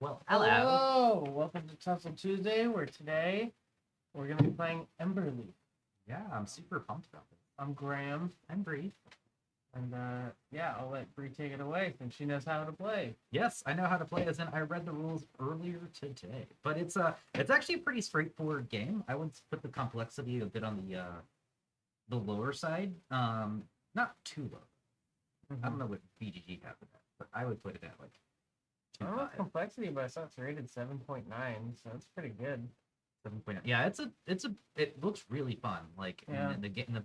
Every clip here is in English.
Well, hello. Hello! Welcome to Tussle Tuesday, where today we're going to be playing Emberleaf. Yeah, I'm super pumped about this. I'm Graham, I'm Brie. and yeah, I'll let Brie take it away since she knows how to play. Yes, I know how to play as in I read the rules earlier today. But it's actually a pretty straightforward game. I would put the complexity a bit on the lower side. Not too low. I don't know what BGG has it at, but I would put it at like I don't know its 2.5. complexity, but I saw it's rated 7.9, so it's pretty good. 7.9. Yeah, it looks really fun. Like Yeah. in the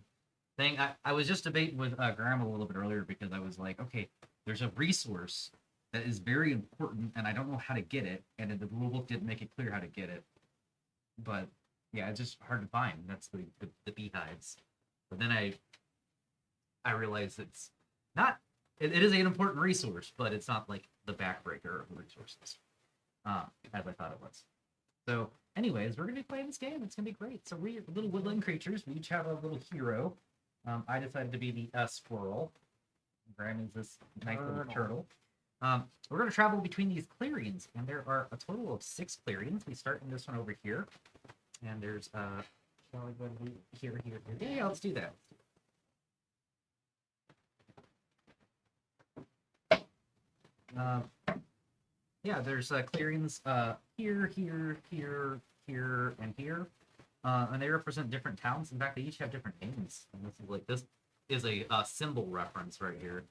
thing, I was just debating with Graham a little bit earlier because I was like, okay, there's a resource that is very important, and I don't know how to get it, and the rule book didn't make it clear how to get it. But yeah, it's just hard to find. That's the beehives. But then I realized it's not. It is an important resource, but it's not like the backbreaker of the resources, as I thought it was. So, anyways, we're gonna be playing this game. It's gonna be great. So we're little woodland creatures. We each have a little hero. I decided to be the squirrel. Graham is this nice little turtle. We're going to travel between these clearings, and there are a total of 6 clearings. We start in this one over here, and there's Shall we go to here. Yeah, let's do that. Yeah, there's clearings here, and here. And they represent different towns. In fact, they each have different names. And this is a symbol reference right here.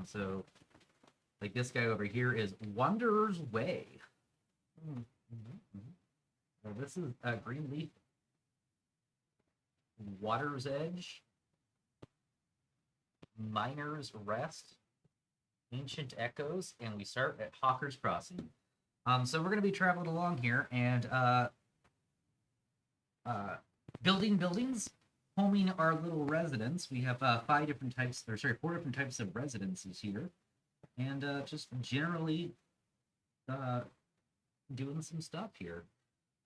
So like this guy over here is Wanderer's Way. Well, this is Greenleaf, Water's Edge, Miner's Rest, Ancient Echoes, and we start at Hawker's Crossing. So we're going to be traveling along here and building buildings, homing our little residence. We have 4 different types of residences here, and just generally doing some stuff here.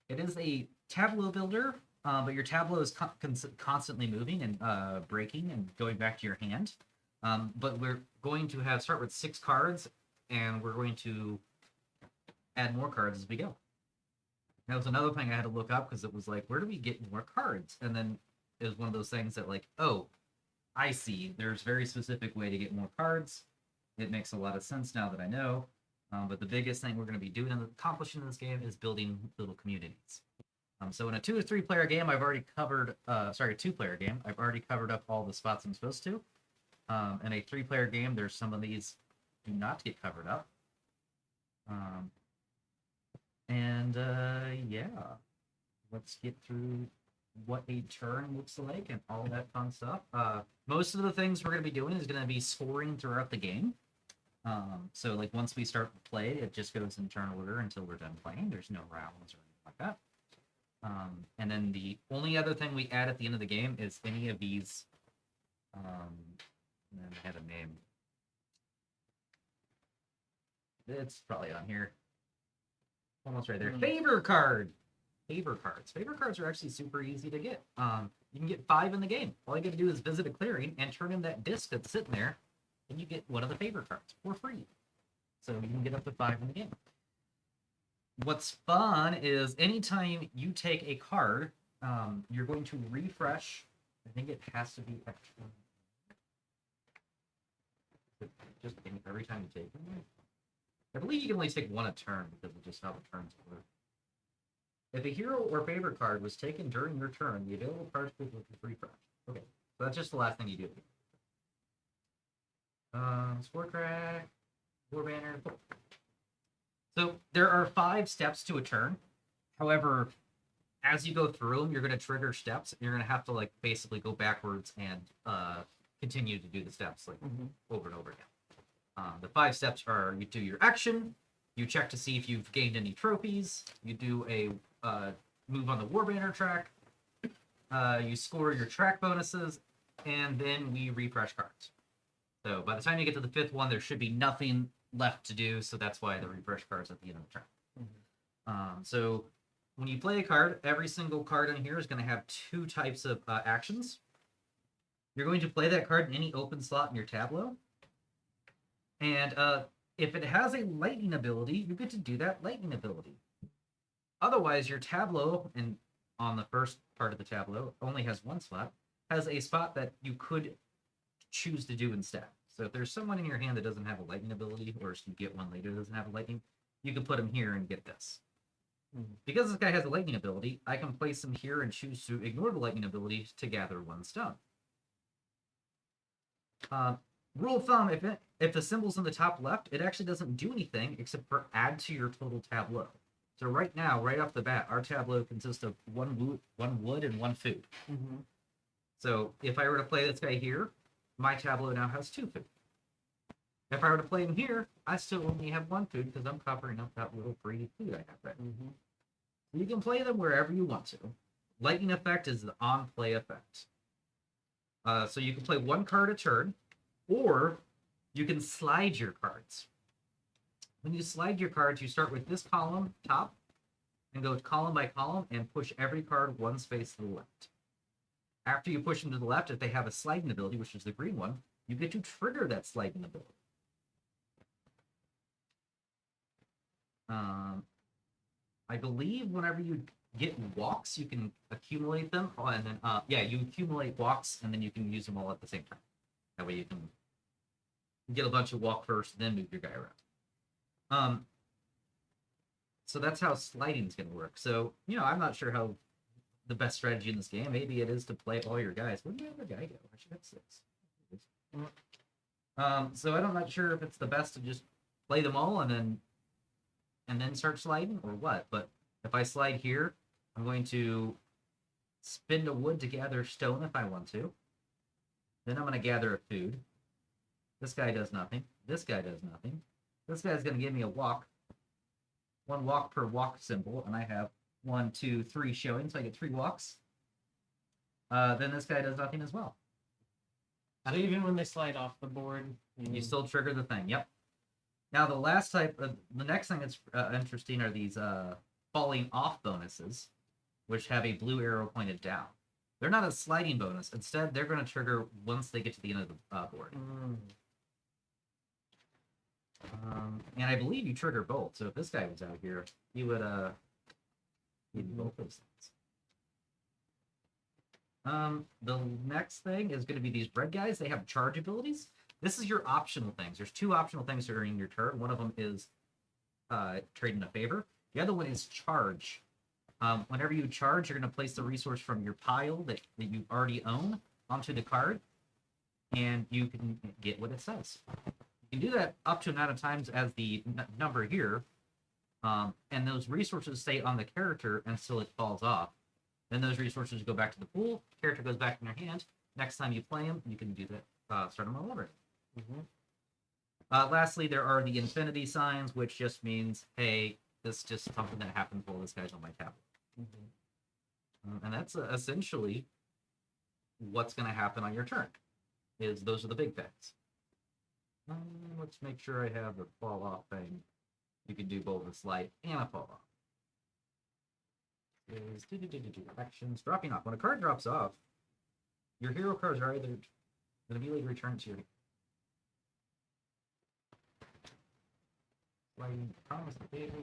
It is a tableau builder, but your tableau is constantly moving and breaking and going back to your hand. But we're going to start with 6 cards, and we're going to add more cards as we go. That was another thing I had to look up because it was like, where do we get more cards? And then it was one of those things that like, oh, I see. There's a very specific way to get more cards. It makes a lot of sense now that I know. But the biggest thing we're going to be doing and accomplishing in this game is building little communities. So in a 2 to 3 player game, I've already covered. A 2-player game, I've already covered up all the spots I'm supposed to. In a 3-player game, there's some of these do not get covered up. Yeah, let's get through what a turn looks like and all that fun stuff. Most of the things we're going to be doing is going to be scoring throughout the game. So like once we start to play, it just goes in turn order until we're done playing. There's no rounds or anything like that. And then the only other thing we add at the end of the game is any of these. And then I had a name. It's probably on here. Almost right there. Favor card. Favor cards. Favor cards are actually super easy to get. You can get 5 in the game. All you got to do is visit a clearing and turn in that disc that's sitting there, and you get one of the favor cards for free. So you can get up to 5 in the game. What's fun is anytime you take a card, you're going to refresh. I think it has to be extra. Just every time you take one. I believe you can only take 1 a turn because of just how the turns work. If a hero or favorite card was taken during your turn, the available cards will be refreshed. Okay, so that's just the last thing you do. Score track, war banner. So there are 5 steps to a turn. However, as you go through them, you're going to trigger steps. And you're going to have to like basically go backwards and continue to do the steps like over and over again. The 5 steps are: you do your action, you check to see if you've gained any trophies, you do a move on the war banner track, you score your track bonuses, and then we refresh cards. So by the time you get to the 5th one, there should be nothing left to do, so that's why the refresh cards at the end of the turn. So when you play a card, every single card in here is going to have 2 types of actions. You're going to play that card in any open slot in your tableau. And If it has a lightning ability, you get to do that lightning ability. Otherwise, your tableau, and on the first part of the tableau, only has one slot, has a spot that you could choose to do instead. So if there's someone in your hand that doesn't have a lightning ability, or if you get one later that doesn't have a lightning, you can put him here and get this. Because this guy has a lightning ability, I can place him here and choose to ignore the lightning ability to gather one stone. Rule of thumb, if the symbol's in the top left, it actually doesn't do anything except for add to your total tableau. So right now, right off the bat, our tableau consists of one wood, and one food. So if I were to play this guy here, my tableau now has 2 food. If I were to play him here, I still only have 1 food because I'm covering up that little free food I have there. You can play them wherever you want to. Lightning effect is the on-play effect. So you can play 1 card a turn, or you can slide your cards. When you slide your cards, you start with this column, top, and go column by column and push every card 1 space to the left. After you push them to the left, if they have a sliding ability, which is the green one, you get to trigger that sliding ability. I believe whenever you get walks, you can accumulate them, and then yeah, you accumulate walks, and then you can use them all at the same time. That way you can get a bunch of walk first, then move your guy around. So that's how sliding is going to work. So I'm not sure how the best strategy in this game. Maybe it is to play all your guys. Where did the other guy go? I should have 6. So I'm not sure if it's the best to just play them all and then start sliding or what. But if I slide here, I'm going to spend a wood to gather stone if I want to. Then I'm going to gather a food. This guy does nothing. This guy does nothing. This guy's going to give me a walk. 1 walk per walk symbol, and I have 1, 2, 3 showing, so I get 3 walks. Then this guy does nothing as well. So even when they slide off the board, you still trigger the thing. Yep. Now the next thing that's interesting are these falling off bonuses, which have a blue arrow pointed down. They're not a sliding bonus. Instead, they're going to trigger once they get to the end of the board. And I believe you trigger both. So if this guy was out here, you would do both those things. The next thing is going to be these red guys. They have charge abilities. This is your optional things. There's 2 optional things during your turn. One of them is trading a favor. The other one is charge. Whenever you charge, you're going to place the resource from your pile that you already own onto the card, and you can get what it says. You can do that up to an amount of times as the number here, and those resources stay on the character until it falls off. Then those resources go back to the pool, character goes back in your hand. Next time you play them, you can do that, start them all over. Lastly, there are the infinity signs, which just means, hey, this is just something that happens while this guy's on my tablet. And that's essentially what's going to happen on your turn. Those are the big things. Let's make sure I have the fall off thing. You can do both a slide and a fall off. Actions dropping off. When a card drops off, your hero cards are either immediately returned to your sliding promise the favor.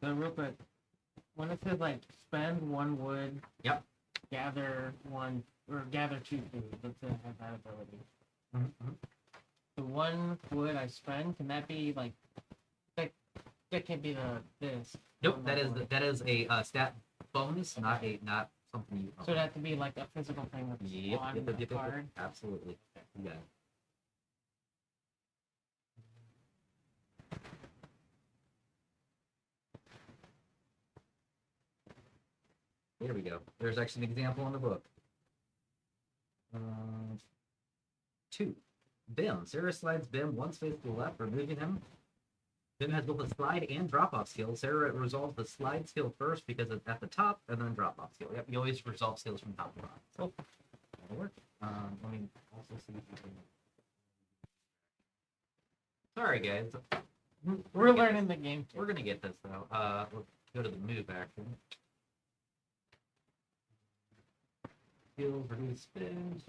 So real quick, when it says like spend 1 wood, Yep. gather 2 food, let's say I have that ability. The 1 wood I spend, can that be like that can't be this? Nope, that is a stat bonus, not something you own. So it has to be like a physical thing that's on the card. Absolutely. Yeah. There we go. There's actually an example in the book. 2. Bim. Sarah slides Bim 1 space to the left, removing him. Bim has both a slide and drop-off skill. Sarah resolves the slide skill first because it's at the top, and then drop-off skill. Yep, you always resolve skills from top to bottom. So, that'll work. Let me also see if you can... Sorry, guys. We're learning the game. We're going to get this, though. We'll go to the move action. skills, reduce spins,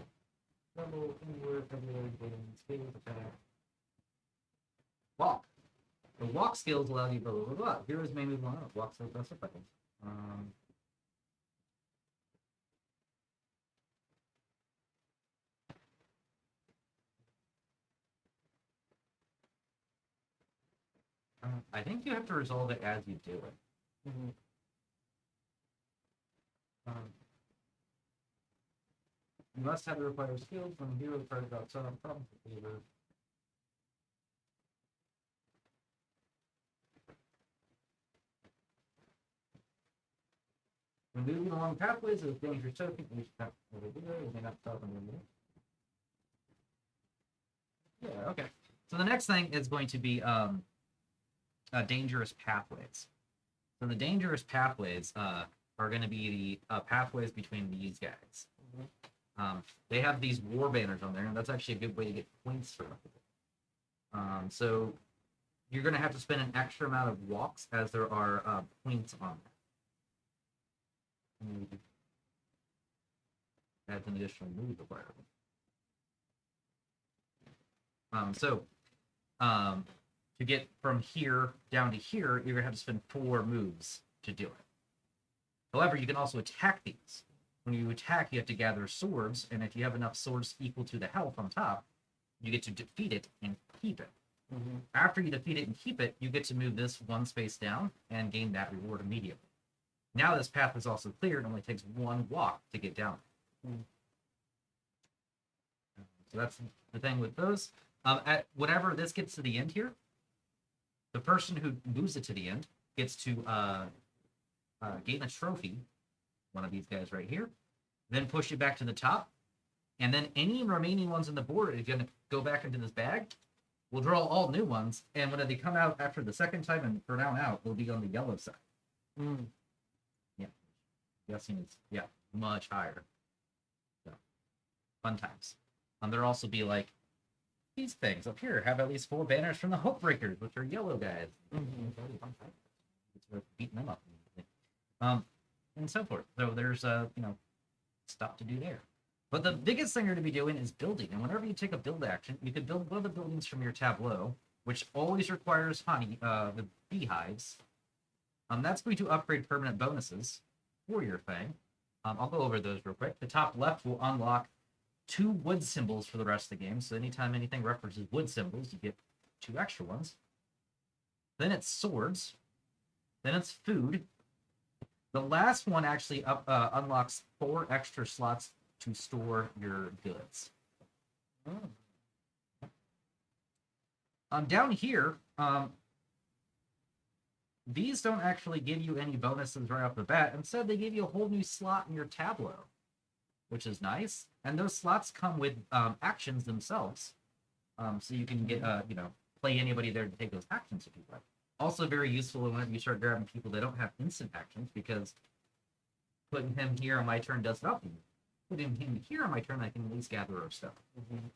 double, anywhere, everywhere, getting skills, attack. Walk. The walk skills allow you blah, blah, blah, blah. Heroes may move on. Walk so that's a problem. I think you have to resolve it as you do it. Mm-hmm. You must have the required skills when the hero card about some problems with the hero. When moving along pathways of dangerous token, each path over here, you may not stop and remove. Yeah, okay. So the next thing is going to be dangerous pathways. So the dangerous pathways are going to be the pathways between these guys. Mm-hmm. They have these war banners on there, and that's actually a good way to get points for them. So you're going to have to spend an extra amount of walks as there are points on there. Adds an additional move requirement. To get from here down to here, you're going to have to spend 4 moves to do it. However, you can also attack these. When you attack, you have to gather swords, and if you have enough swords equal to the health on top, you get to defeat it and keep it. Mm-hmm. After you defeat it and keep it, you get to move this 1 space down and gain that reward immediately. Now this path is also cleared. It only takes 1 walk to get down. Mm-hmm. So that's the thing with those. Whenever this gets to the end here, the person who moves it to the end gets to gain a trophy, one of these guys right here, then push it back to the top, and then any remaining ones on the board are going to go back into this bag. We'll draw all new ones, and when they come out after the second time and for now out, they'll be on the yellow side. Mm. Yeah, guessing it's much higher. So, fun times. There'll also be like these things up here have at least 4 banners from the Hope Breakers, which are yellow guys. Mm-hmm. It's worth beating them up. And so forth. So there's stuff to do there. But the biggest thing you're to be doing is building. And whenever you take a build action, you can build one of the buildings from your tableau, which always requires honey, the beehives. That's going to upgrade permanent bonuses for your thing. I'll go over those real quick. The top left will unlock 2 wood symbols for the rest of the game. So anytime anything references wood symbols, you get 2 extra ones. Then it's swords. Then it's food. The last one actually unlocks 4 extra slots to store your goods. Down here, these don't actually give you any bonuses right off the bat. Instead, they give you a whole new slot in your tableau, which is nice. And those slots come with actions themselves. So you can get, play anybody there to take those actions if you like. Also very useful whenever you start grabbing people that don't have instant actions, because putting him here on my turn does nothing. Putting him here on my turn, I can at least gather our stuff. Mm-hmm.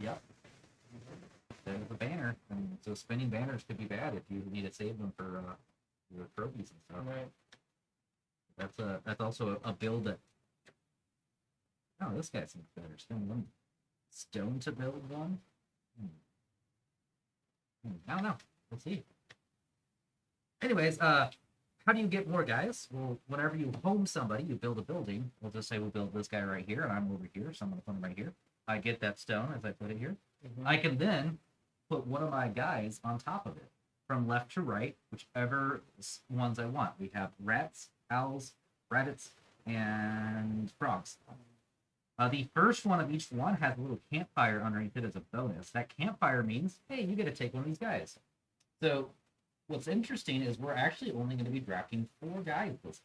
Yep. There's the banner. And so spinning banners could be bad if you need to save them for your trophies and stuff. Right. That's also a build that. Oh, this guy seems better. Spend 1 stone to build one. I don't know. We'll see. Anyways, how do you get more guys? Well, whenever you home somebody, you build a building. We'll just say we'll build this guy right here, and I'm over here, so I'm going to put him right here. I get that stone as I put it here. Mm-hmm. I can then put one of my guys on top of it, from left to right, whichever ones I want. We have rats, owls, rabbits, and frogs. The first one of each one has a little campfire underneath it as a bonus. That campfire means, hey, you get to take one of these guys. So what's interesting is we're actually only going to be drafting 4 guys this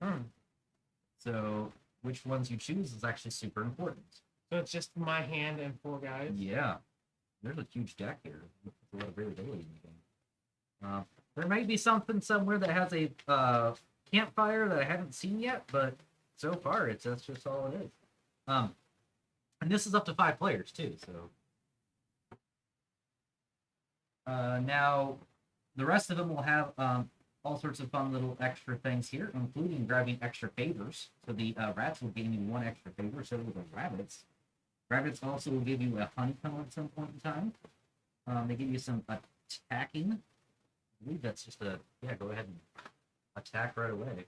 game. So which ones you choose is actually super important. So it's just my hand and 4 guys? Yeah. There's a huge deck here. There's a lot of variability in the game. There might be something somewhere that has a campfire that I haven't seen yet, but so far that's just all it is. And this is up to 5 players too. So now the rest of them will have all sorts of fun little extra things here, including grabbing extra favors. So the rats will gain you 1 extra favor. So will the rabbits. Rabbits also will give you a honeycomb at some point in time. They give you some attacking. I believe that's just a go ahead and attack right away.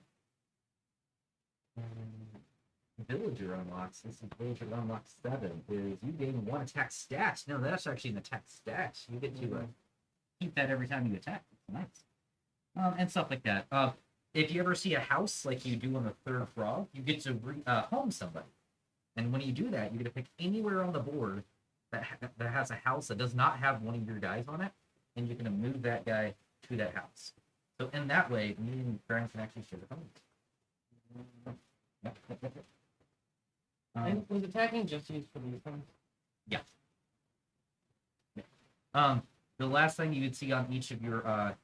Villager unlocks. This is Villager unlocks 7. Is you gain 1 attack stat. No, that's actually an attack stat. You get to keep that every time you attack. That's nice. And stuff like that. If you ever see a house like you do on the 3rd frog, you get to home somebody. And when you do that, you get to pick anywhere on the board that has a house that does not have one of your guys on it, and you can move that guy to that house. So in that way, me and Graham can actually share the homes. Yep. And was attacking just used for these things? Yeah. The last thing you would see on each of your,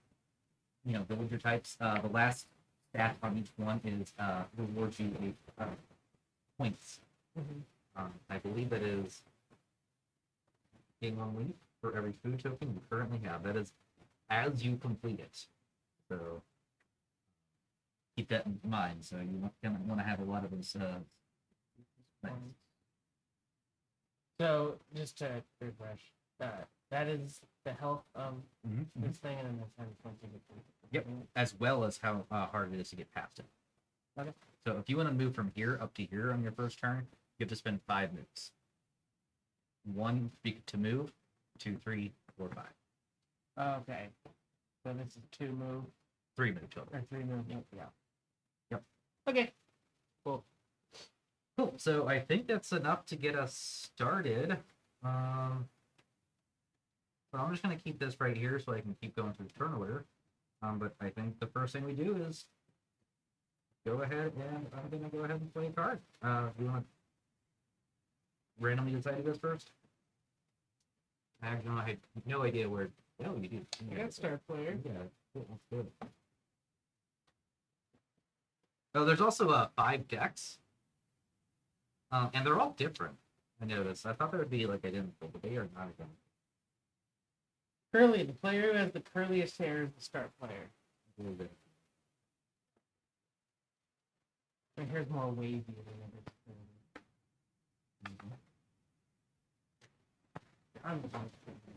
villager types, the last stat on each one is rewards you a points. Mm-hmm. I believe that is gain 1 leaf for every food token you currently have. That is as you complete it. So keep that in mind. So you want to have a lot of those things. So just to refresh, that is the health of this thing, and then that's how it's going to get through. Yep, as well as how hard it is to get past it. Okay. So if you want to move from here up to here on your first turn, you have to spend 5 moves. 1 to move, 2, 3, 4, 5. Okay. So this is 2 move. 3 move total. Or 3 move. Yeah. Yep. Okay. Cool. Cool. So I think that's enough to get us started. So I'm just going to keep this right here so I can keep going through the turn order. But I think the first thing we do is go ahead and I'm going to go ahead and play a card. You want to randomly decide who goes first? I have no idea where. No, you do. I got star player. Yeah, cool, that's good. Oh, there's also 5 decks. And they're all different. I noticed. I thought they would be like identical, but they are not identical. Curly, the player who has the curliest hair is the start player. A little bit. My hair's more wavy than it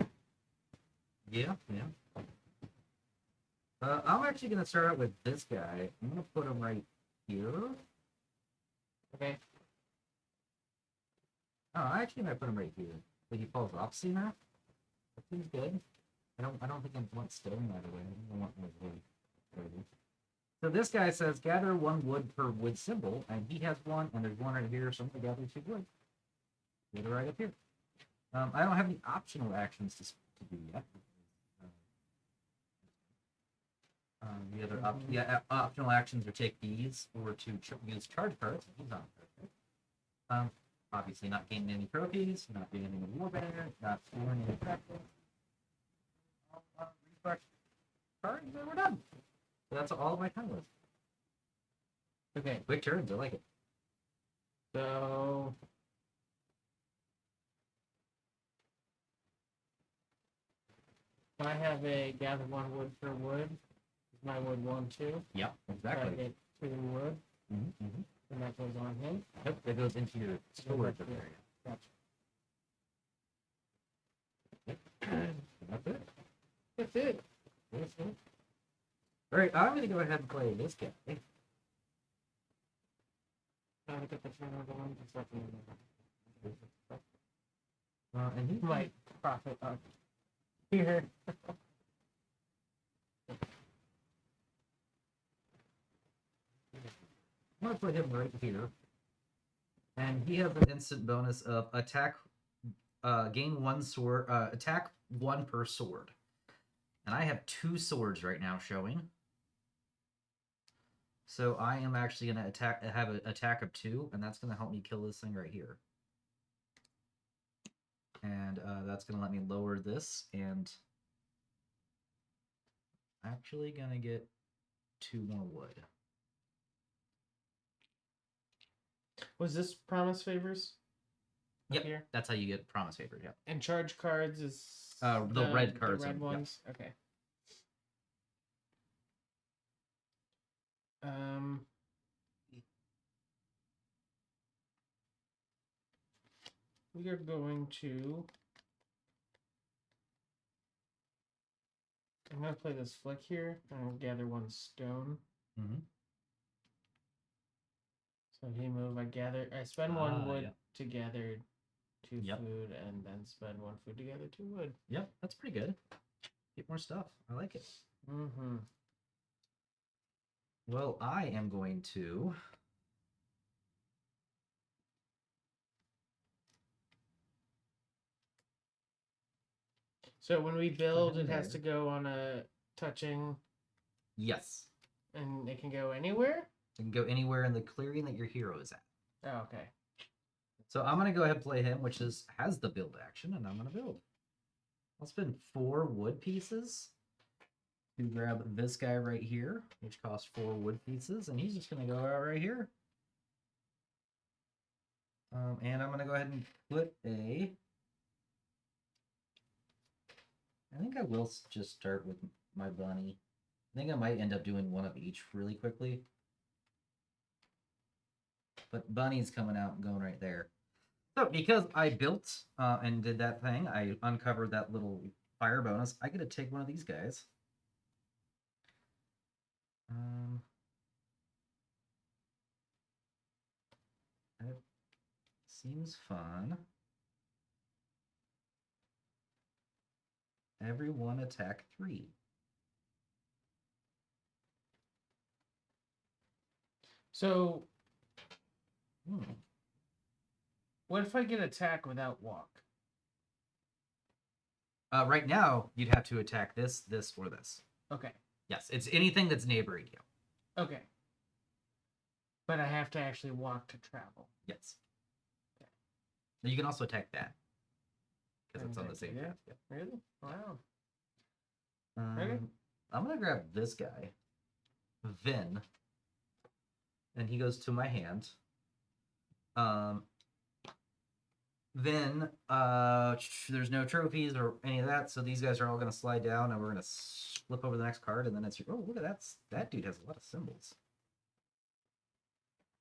is. Yeah. I'm actually going to start out with this guy. I'm going to put him right here. Okay. Oh, I actually might put him right here. But he falls off sooner. That seems good. I don't think I want stone right away. I want more wood. So this guy says gather 1 wood per wood symbol, and he has 1, and there's 1 right here, so I'm going to gather 2 wood. Get it right up here. I don't have any optional actions to do yet. The other optional actions are take these or to use charge cards. He's on perfect. Obviously not gaining any trophies, not doing any war banner, not scoring any practice. Refresh cards, and we're done. So that's all of my turn list. Okay. Quick turns, I like it. So I have a gather 1 wood per wood. My wood 1, 2. Yep, exactly. So I get 2 wood, and that goes on him. Yep, that goes into your storage area. Gotcha. Yep. That's it. That's it. That's it. All right, I'm going to go ahead and play this guy. Trying to get the turn order one. And he Might profit up here. I'm going to put him right here. And he has an instant bonus of attack, gain 1 sword, attack 1 per sword. And I have 2 swords right now showing. So I am actually going to have an attack of 2, and that's going to help me kill this thing right here. And that's going to let me lower this, and actually going to get 2 more wood. Was this promise favors? Yep, here? that's how you get promise favor. Yep. And charge cards is The red cards. The red yep. ones. Okay. We are going to. I'm gonna play this flick here, and I'll gather one stone. Mm-hmm. So he move. I spend one wood Yep. to gather 2 Yep. food, and then spend 1 food to gather 2 wood. Yep, that's pretty good. Get more stuff. I like it. Mm-hmm. Well, I am going to. So when we build, him it has there. to go on a touching, Yes. and it can go anywhere. It can go anywhere in the clearing that your hero is at. Oh, okay. So I'm gonna go ahead and play him, which has the build action, and I'm gonna build. I'll spend 4 wood pieces to grab this guy right here, which costs 4 wood pieces, and he's just gonna go out right here. And I'm gonna go ahead and put a. I think I will just start with my bunny. I think I might end up doing one of each really quickly. But bunny's coming out and going right there. So because I built and did that thing, I uncovered that little fire bonus. I get to take one of these guys. That seems fun. Everyone attack 3. So, what if I get attack without walk? Right now, you'd have to attack this, this, or this. Okay. Yes, it's anything that's neighboring you. Okay. But I have to actually walk to travel. Yes. Okay. You can also attack that. Because it's on the same path. Yep. Really? Wow. Okay. I'm going to grab this guy, Vin, and he goes to my hand. Then there's no trophies or any of that, so these guys are all going to slide down, and we're going to flip over the next card, and then it's oh, look at that! That dude has a lot of symbols.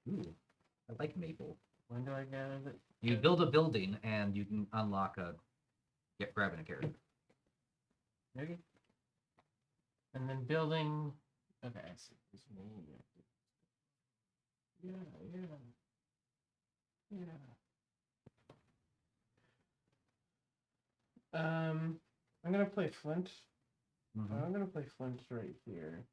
Ooh, I like maple. When do I gather it? You build a building, and you can unlock grabbing a character. Okay. And then building. Okay, I see. Yeah. I'm gonna play Flint. I'm gonna play Flint right here.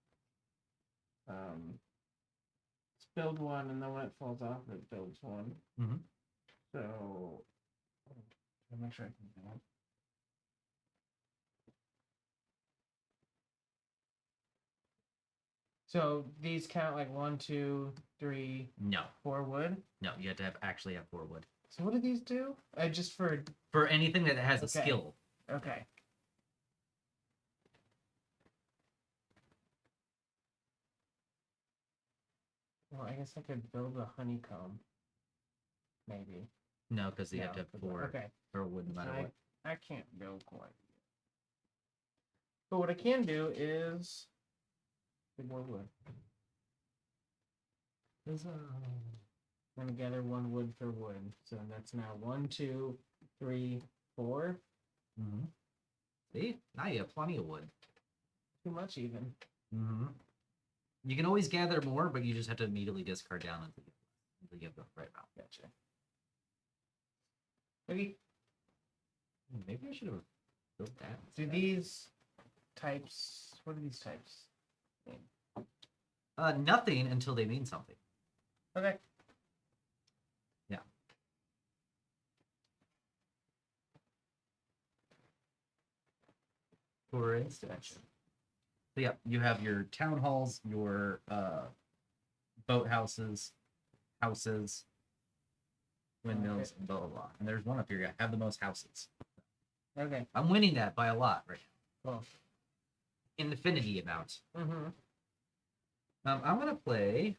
Let's build one, and then when it falls off, it builds one. So, I'll make sure I can do that. So these count like 1, 2, 3. No. 4 wood. No, you have to actually have 4 wood. So what do these do? Just for anything that has a skill. Okay. Well, I guess I could build a honeycomb. Maybe. No, because you have to have 4 wood no matter what. I can't build quite yet. But what I can do is get more wood. I'm gonna gather 1 wood per wood. So that's now 1, 2, 3, 4. See? Now you have plenty of wood. Too much even. You can always gather more, but you just have to immediately discard down until you have the right amount. Gotcha. Maybe I should have built that. Do these types? What are these types mean? Nothing until they mean something. Okay. Yeah. For instance. So yeah, you have your town halls, your boat houses, windmills, and blah blah blah. And there's one up here. I have the most houses. Okay. I'm winning that by a lot right now. Cool. Infinity amount. I'm gonna play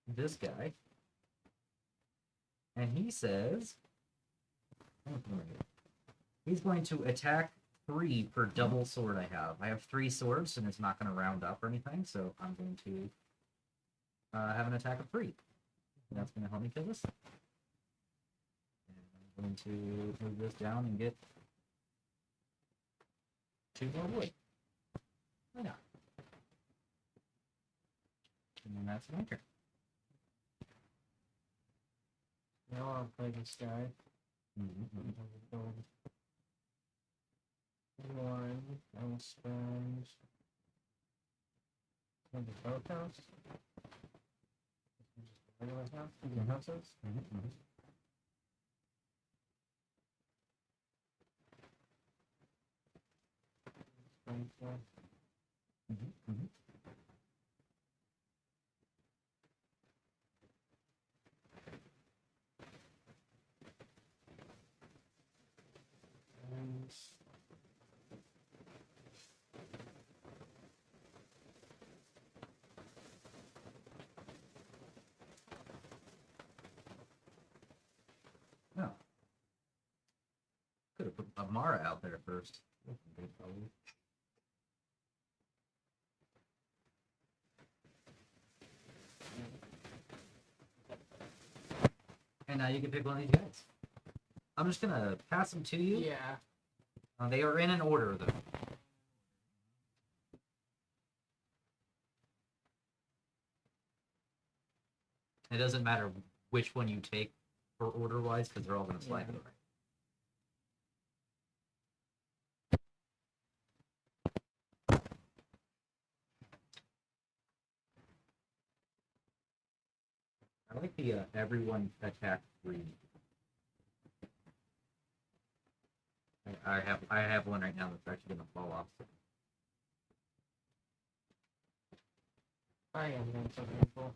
this guy. And he says he's going to attack 3 per double sword I have. I have 3 swords, and it's not going to round up or anything, so I'm going to have an attack of 3. That's going to help me kill this. And I'm going to move this down and get 2 more wood. Why not? And then that's my turn. Now I'll play this guy. Mm-hmm. One, I'll spend. The boat house? Regular house? The houses? Mm-hmm. Mm-hmm. And No. Could have put Amara out there first. And now you can pick one of these guys. I'm just gonna pass them to you. yeah. They are in an order, though. It doesn't matter which one you take for order-wise, because they're all going to slide to the right. I like the everyone attack 3. I have one right now that's actually going to fall off. I am being so painful.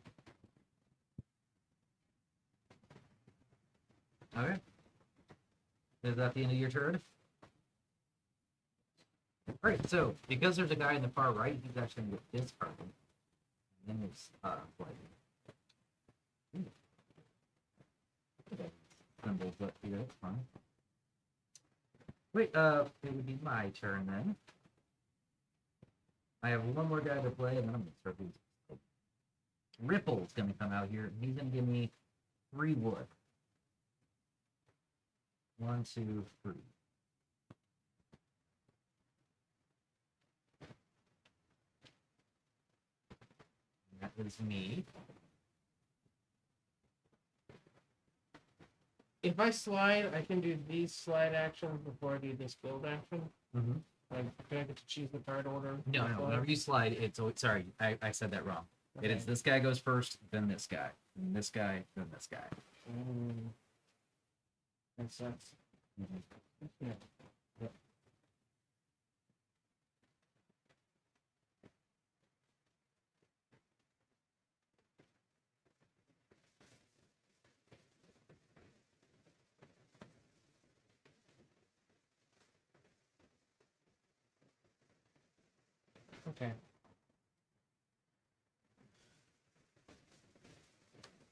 Okay. Is that the end of your turn? Alright, so because there's a guy in the far right, he's actually going to get discarded. And then there's symbols, but yeah, that's fine. Wait, it would be my turn then. I have one more guy to play, and then I'm going to start these. Ripple's going to come out here, and he's going to give me 3 wood. 1, 2, 3. That is me. If I slide, I can do these slide actions before I do this build action. Mm-hmm. Like, do I get to choose the card order? No. Whenever you slide, it's sorry, I said that wrong. Okay. It is this guy goes first, then this guy, then this guy, then this guy. Makes sense. Mm-hmm. Yeah. Yep. Okay.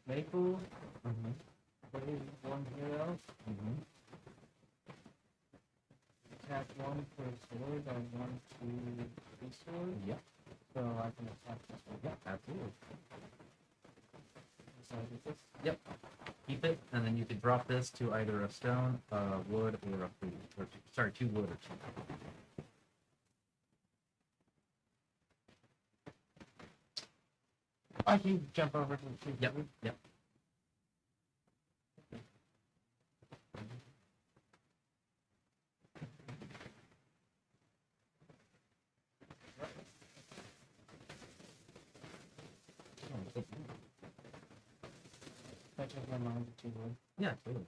Maple. Mm-hmm. Play 1 hero. Mm-hmm. Attack 1 for sword and 1 to 3 sword. Yep. So I can attack this one. Yep, absolutely. So I do this. Yep. Keep it, and then you can drop this to either a stone, wood, or a food. Or sorry, 2 wood or 2. I can jump over to the 2. Yep. Yep. I change my mind to 2 wood. Yeah, totally.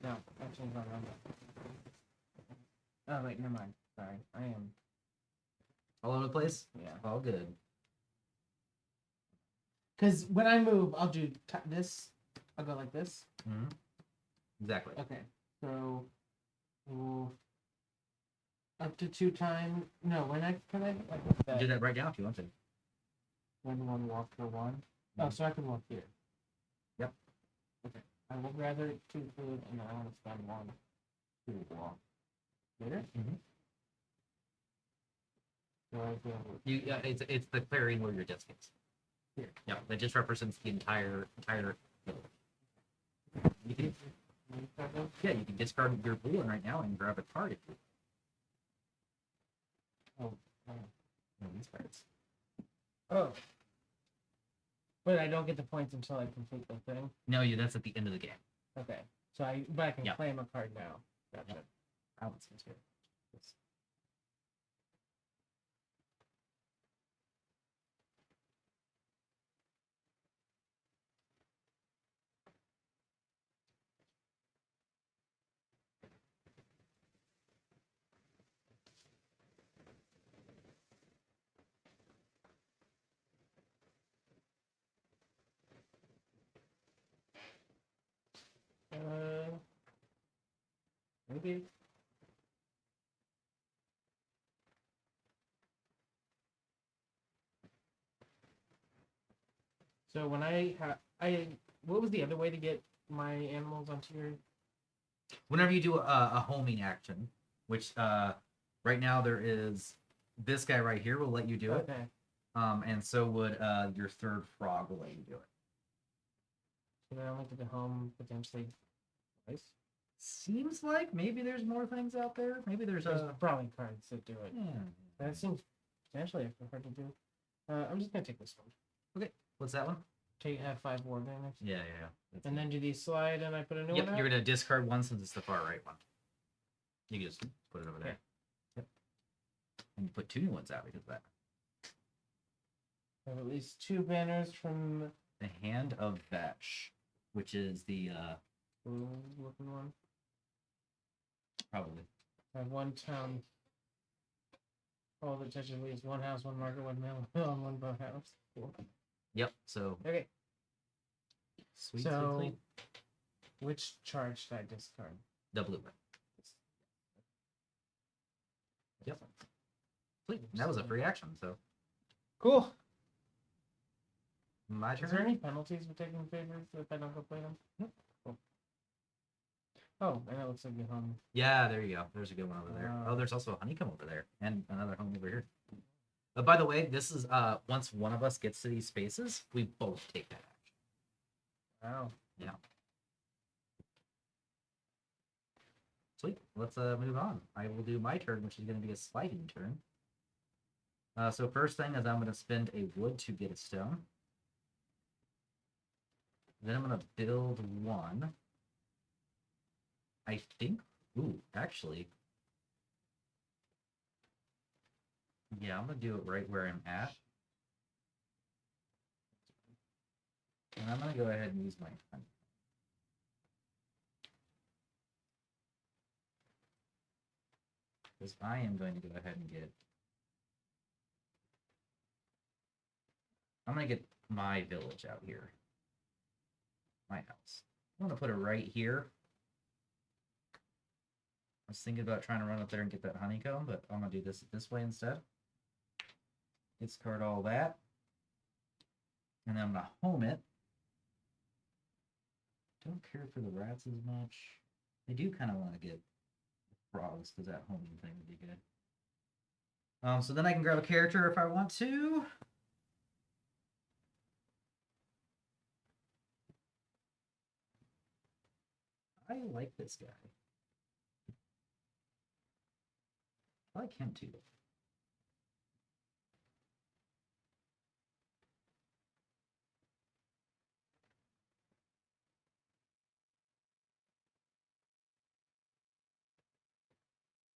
No, I changed my mind. Oh wait, never mind. Sorry, I am. All over the place? Yeah. All good. Because when I move, I'll do this. I'll go like this. Mm-hmm. Exactly. Okay. So, we'll Up to 2 times. No, when can I Do that right now if you want to. When one walk for one. Oh, so I can walk here. Yep. Okay. I would rather 2 food, and I want to spend 1 to walk. Later. Mhm. So I feel It's the clearing where your disc is. here. Yep, that just represents the entire village. You can, yeah, you can discard your blue one right now and grab a card if you. Oh. No, these cards. Oh. But I don't get the points until I complete the thing. No, that's at the end of the game. Okay. So I can Yep. claim a card now. Gotcha. Yep. Balance is here. Yes. Maybe. So when what was the other way to get my animals onto your? Whenever you do a homing action, which right now there is this guy right here will let you do it. Okay. And so would your third frog will let you do it. So I only get the home potentially twice. Seems like maybe there's more things out there. Maybe there's There's a brawling cards that do it. yeah. That seems potentially hard to do. I'm just gonna take this one. What's that one? Have 5 war damage. Yeah. That's And it. then do these slide and I put a new Yep, one out? you're gonna discard one since it's the far right one. You can just put it over there. Okay. Yep. And you put 2 new ones out because of that. I have at least 2 banners from The Hand of Vetch, which is the blue looking one. probably. I have 1 town hall that touches leaves 1 house, 1 market, 1 mill, and 1 boathouse. Cool. Yep. So Okay. sweet, So, sweet. which charge should I discard? The blue one. Yep. Sweet. That was a free action. So Cool. my turn. Is there any penalties for taking favors if I don't go play them? Nope. Cool. Oh, and it looks like you're home. Yeah, there you go. There's a good one over there. Wow. Oh, there's also a honeycomb over there, and another home over here. By the way, this is once one of us gets to these spaces, we both take that action. Wow. Yeah. Sweet. Let's move on. I will do my turn, which is going to be a sliding turn. So first thing is I'm going to spend a wood to get a stone. Then I'm going to build 1. I think. Ooh, actually. Yeah, I'm going to do it right where I'm at. And I'm going to go ahead and use my honey. Because I am going to go ahead and get. I'm going to get my village out here. My house. I'm going to put it right here. I was thinking about trying to run up there and get that honeycomb, but I'm going to do this way instead. Discard all that. And then I'm going to home it. Don't care for the rats as much. I do kind of want to get frogs because that homing thing would be good. So then I can grab a character if I want to. I like this guy. I like him too.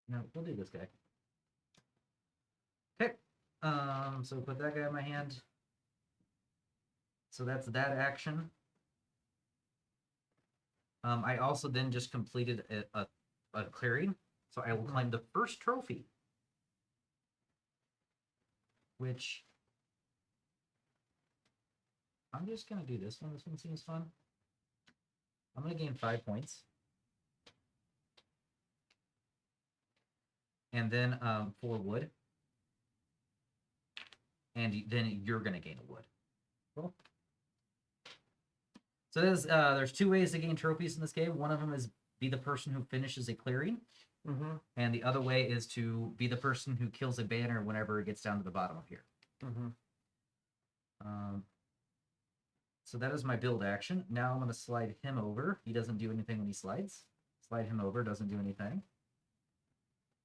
No, we'll do this guy. Okay. So put that guy in my hand. So that's that action. I also then just completed a clearing, so I will claim the first trophy, which I'm just gonna do this one. This one seems fun. I'm gonna gain 5 points. and then 4 wood, and then you're gonna gain a wood. Cool. So there's 2 ways to gain trophies in this game. One of them is be the person who finishes a clearing, Mm-hmm. and the other way is to be the person who kills a banner whenever it gets down to the bottom of here. Mm-hmm. So that is my build action. Now I'm going to slide him over. He doesn't do anything when he slides. Slide him over, doesn't do anything.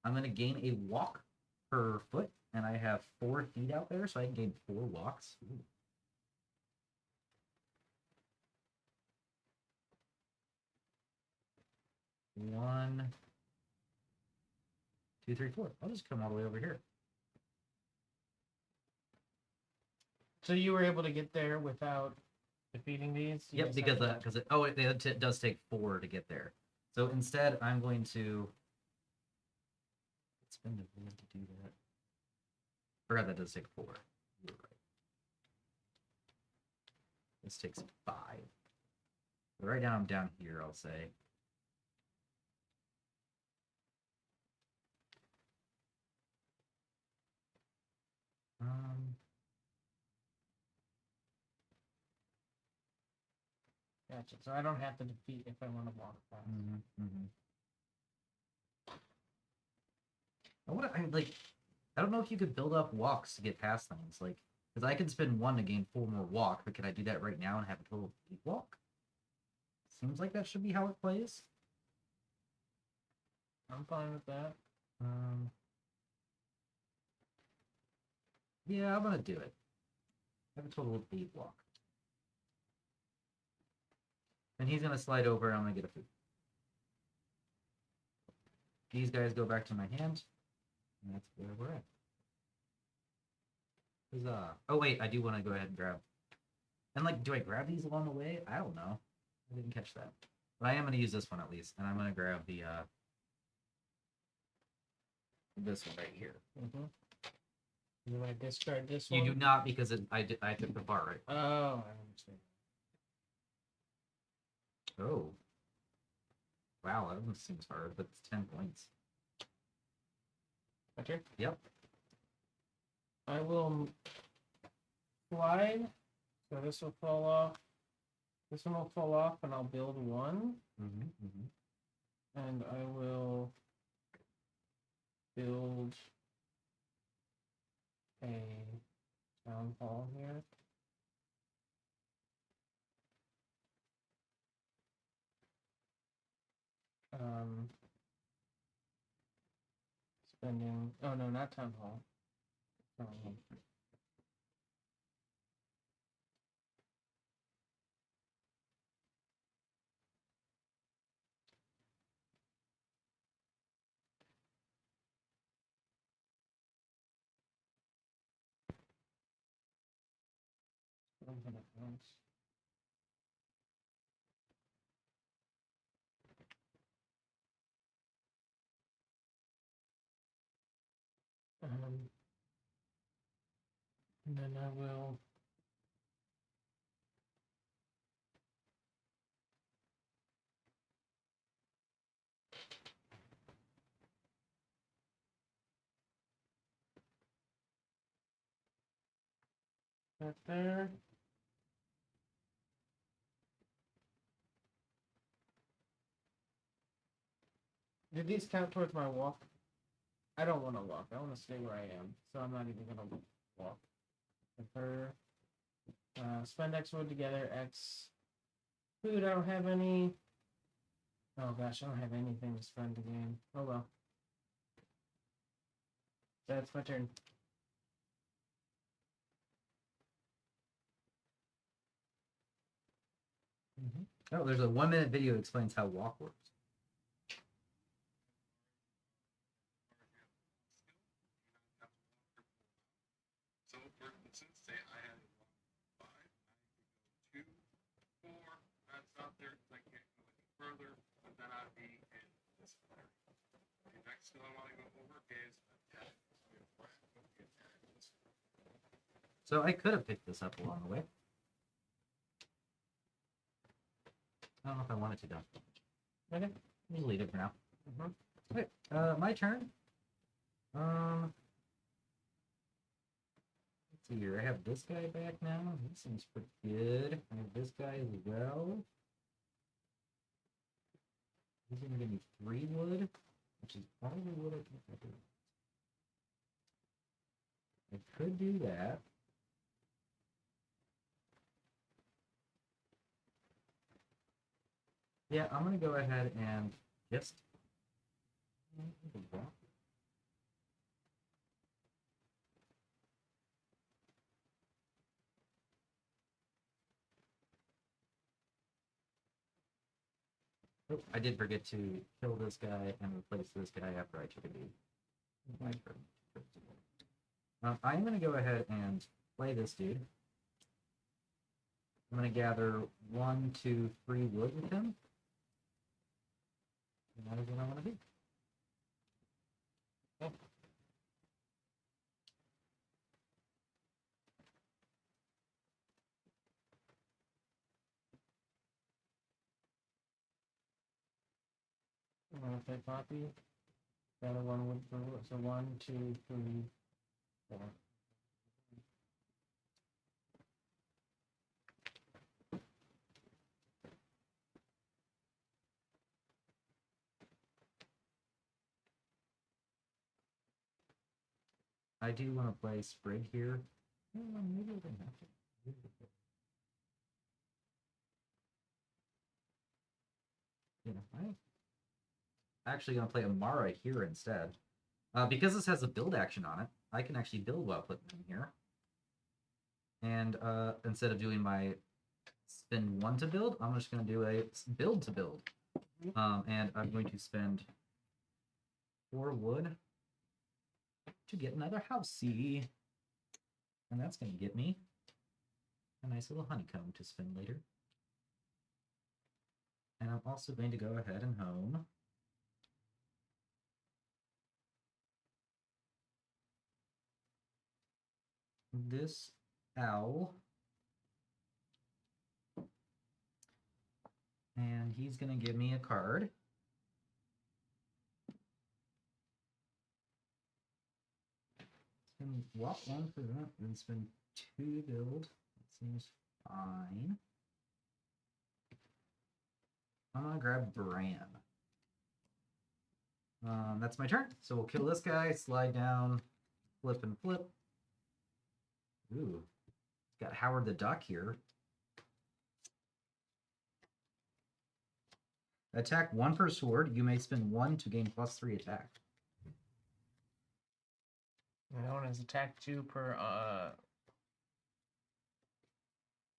I'm going to gain a walk per foot, and I have 4 feet out there, so I can gain 4 walks. Ooh. 1, 2, 3, 4. I'll just come all the way over here. So you were able to get there without defeating these? You Yep, just had because to- it does take 4 to get there. So instead, I'm going to spend a minute to do that. Forgot that does take 4. You're right. This takes 5. So right now I'm down here, I'll say. Gotcha. So I don't have to defeat if I want to walk fast. I don't know if you could build up walks to get past things, like, because I can spend 1 to gain 4 more walk, but can I do that right now and have a total of 8 walk? Seems like that should be how it plays. I'm fine with that. Yeah, I'm gonna do it. I have a total of 8 walk. And he's gonna slide over and I'm gonna get a food. These guys go back to my hand. And that's where we're at. Huzzah. Oh wait, I do want to go ahead and grab. And like, do I grab these along the way? I don't know. I didn't catch that. But I am gonna use this one at least. And I'm gonna grab the this one right here. Mm-hmm. You want to discard this You one? do not, because I took the bar right. Oh, I understand. Oh. Wow, that one seems hard, but it's 10 points. My turn? Yep. I will slide. So this will fall off. This one will fall off, and I'll build 1. And I will build a town hall here. Spending. Oh no, not town hall. And then I will right there. Did these count towards my walk? I don't want to walk. I want to stay where I am. So I'm not even going to walk. With her. Spend X wood together. X food. I don't have any. Oh gosh, I don't have anything to spend again. Oh well. That's my turn. Oh, there's a 1-minute video that explains how walk works. So, for instance, say I had 5, I could go 2, 4. That's not there because I can't go any further. But then I'd be in this area. The next skill I want to go over is attack. So I could have picked this up along the way. I don't know if I wanted to, though. Okay. We'll leave it for now. Mm-hmm. Okay, my turn. Let's see here. I have this guy back now. He seems pretty good. I have this guy as well. He's gonna give me 3 wood, which is probably what I can do. I could do that. Yeah, I'm gonna go ahead and just. Oh, I did forget to kill this guy and replace this guy after I took a knee. I'm going to go ahead and play this dude. I'm going to gather 1, 2, 3 wood with him. And that is what I want to do. Okay. I'm gonna play copy. Gather 1 wood for so 1, 2, 3, 4. I do want to play Sprig here. Maybe I don't have to. Yeah, I'm actually going to play Amara here instead. Because this has a build action on it, I can actually build while putting them here. And instead of doing my spend 1 to build, I'm just going to do a build to build. And I'm going to spend 4 wood to get another housey. And that's going to get me a nice little honeycomb to spend later. And I'm also going to go ahead and home this owl. And he's going to give me a card. Spend walk 1 for that, then spend 2 build. That seems fine. I'm going to grab Bram. That's my turn. So we'll kill this guy, slide down, flip and flip. Ooh, got Howard the Duck here. Attack 1 per sword. You may spend 1 to gain +3 attack. And that one is attack 2 per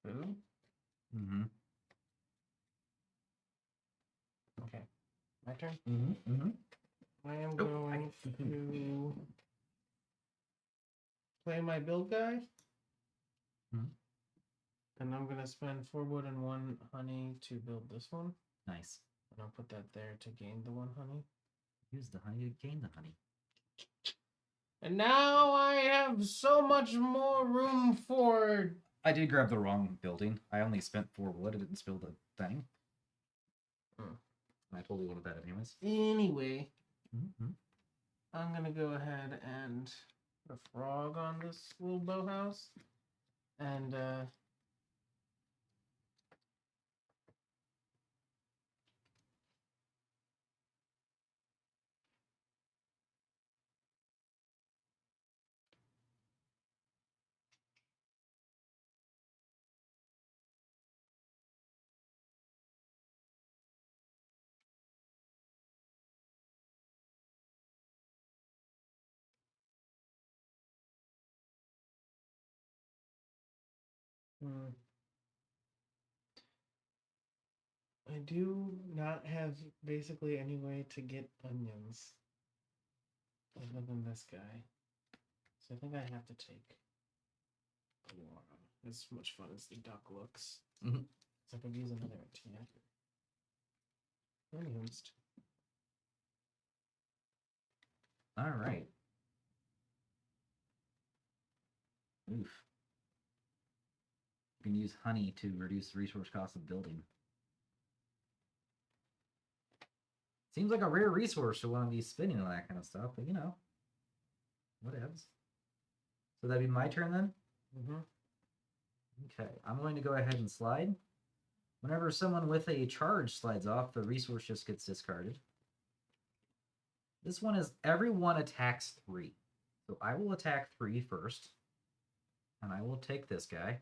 food. Mm-hmm. Okay, my turn. Mm-hmm. Mm-hmm. I am going to play my build guy. Mhm. And I'm gonna spend 4 wood and 1 honey to build this one. Nice. And I'll put that there to gain the 1 honey. Use the honey to gain the honey. And now I have so much more room for. I did grab the wrong building. I only spent 4 wood. I didn't spill the thing. I totally wanted that anyways. Anyway, Mm-hmm. I'm gonna go ahead and put a frog on this little bow house. And I do not have basically any way to get onions other than this guy. So I think I have to take the one. As much fun as the duck looks. Mm-hmm. So I could use another attack. Unused. All right. Oof. You can use honey to reduce the resource cost of building. Seems like a rare resource to want to be spinning and that kind of stuff, but you know. Whatevs. So that'd be my turn then? Mm-hmm. Okay, I'm going to go ahead and slide. Whenever someone with a charge slides off, the resource just gets discarded. This one is everyone attacks 3. So I will attack 3 first. And I will take this guy.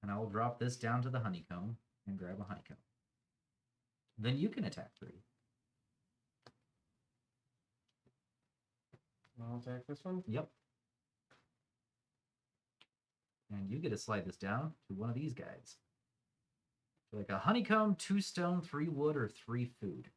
And I will drop this down to the honeycomb and grab a honeycomb. Then you can attack 3. I'll attack this one. Yep. And you get to slide this down to one of these guys. So like a honeycomb, 2 stone, 3 wood, or 3 food.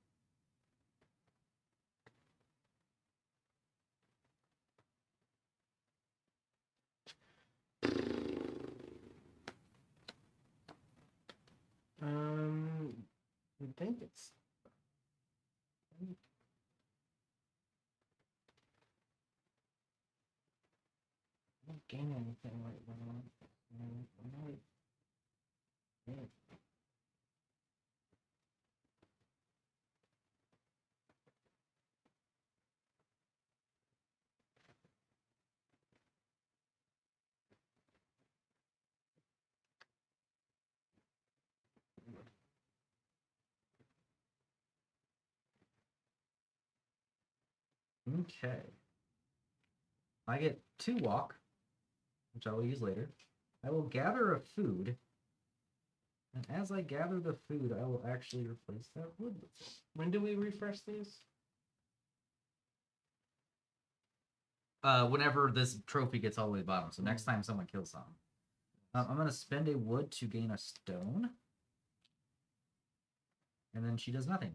I think it's. I don't gain anything right now. I might. Yeah. Okay. I get 2 walk, which I will use later. I will gather a food. And as I gather the food, I will actually replace that wood with it. When do we refresh these? Whenever this trophy gets all the way to the bottom. So next time someone kills something. I'm going to spend a wood to gain a stone. And then she does nothing.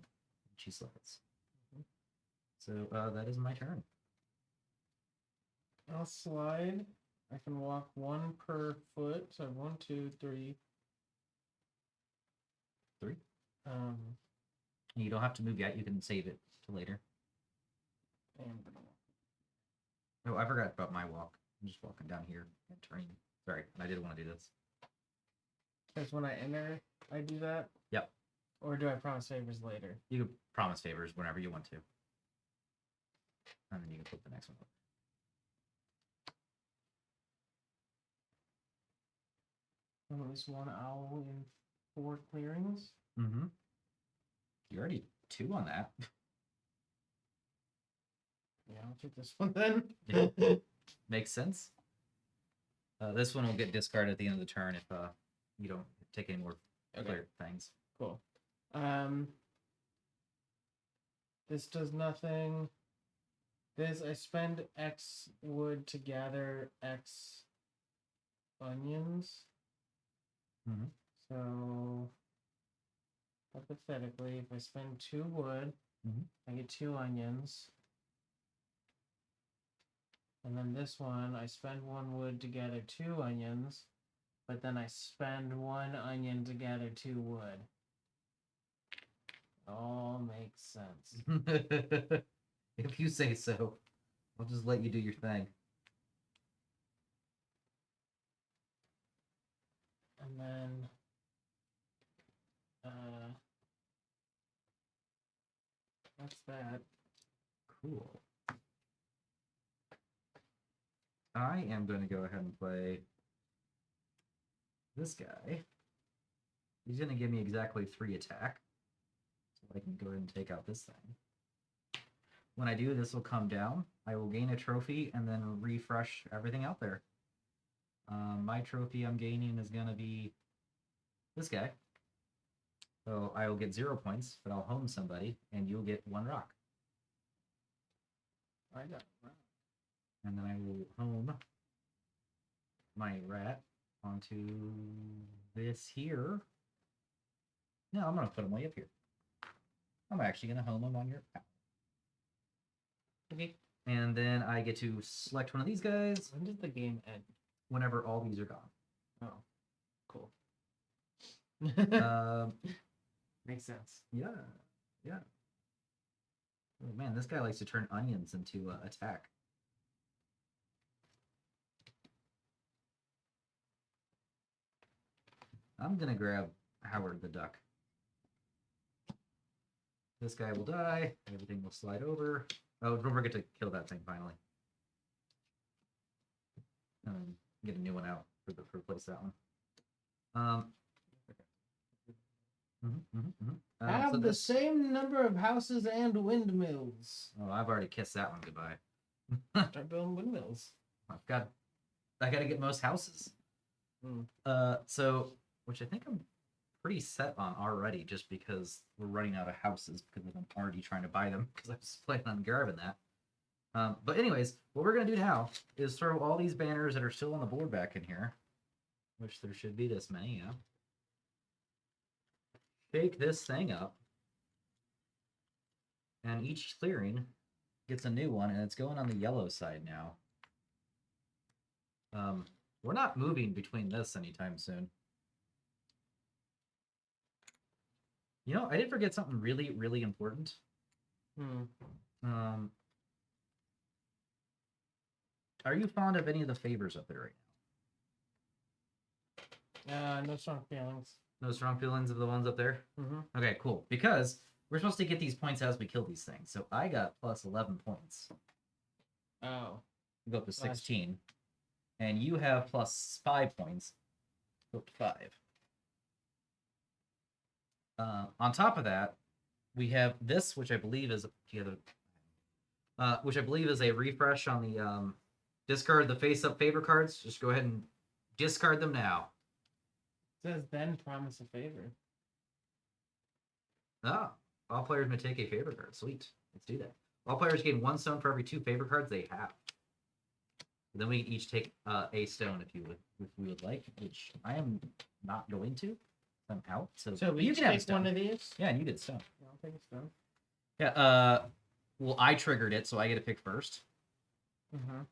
She slides. So that is my turn. I'll slide. I can walk 1 per foot. So 1, 2, 3. 3. Um, You don't have to move yet. You can save it to later. and Oh, I forgot about my walk. I'm just walking down here and turning. Sorry, I did want to do this. because when I enter, I do that. Yep. Or do I promise favors later? You can promise favors whenever you want to. And then you can flip the next one up. At least 1 owl in 4 clearings. Mm-hmm. You're already 2 on that. Yeah, I'll take this one then. Yeah. Makes sense. This one will get discarded at the end of the turn if you don't take any more clear things. Cool. This does nothing. This, I spend X wood to gather X onions. Mm-hmm. So, hypothetically, if I spend 2 wood, I get 2 onions. And then this one, I spend 1 wood to gather 2 onions, but then I spend 1 onion to gather 2 wood. All makes sense. If you say so, I'll just let you do your thing. And then, that's that. Cool. I am going to go ahead and play this guy. He's going to give me exactly 3 attack. So I can go ahead and take out this thing. When I do, this will come down. I will gain a trophy and then refresh everything out there. My trophy I'm gaining is going to be this guy. So I will get 0 points, but I'll home somebody, and you'll get 1 rock. I got wow. And then I will home my rat onto this here. No, I'm going to put him way up here. I'm actually going to home him on your path. Okay. And then I get to select one of these guys When does the game end? whenever all these are gone. Oh, cool. Makes sense. Yeah. Oh man, this guy likes to turn onions into attack. I'm gonna grab Howard the Duck. This guy will die. Everything will slide over. Oh, don't forget to kill that thing finally. and get a new one out for replace that one. Um, Have so the this, same number of houses and windmills. oh, I've already kissed that one goodbye. Start building windmills. I got to get most houses. Hmm. So which I think I'm pretty set on already, just because we're running out of houses because I'm already trying to buy them because I was planning on grabbing that. But anyways, what we're gonna do now is throw all these banners that are still on the board back in here, which there should be this many. Yeah. Shake this thing up, and each clearing gets a new one, and it's going on the yellow side now. We're not moving between this anytime soon. You know, I did forget something really, really important. Are you fond of any of the favors up there right now? No strong feelings. No strong feelings of the ones up there? Mm-hmm. Okay, cool. Because we're supposed to get these points as we kill these things. So I got plus 11 points. Oh. Go up to 16. And you have plus 5 points. Go up to 5. On top of that, we have this, which I believe is which I believe is a refresh on the discard the face-up favor cards. Just go ahead and discard them now. It says then promise a favor. Ah, all players may take a favor card. Sweet. Let's do that. All players gain 1 stone for every 2 favor cards they have. Then we each take a stone if we would like, which I am not going to. I'm out. So we you each can have a take stone. one of these? Yeah, and you get a stone. Yeah, I'll take a stone. Yeah, well, I triggered it, so I get to pick first. Mm-hmm.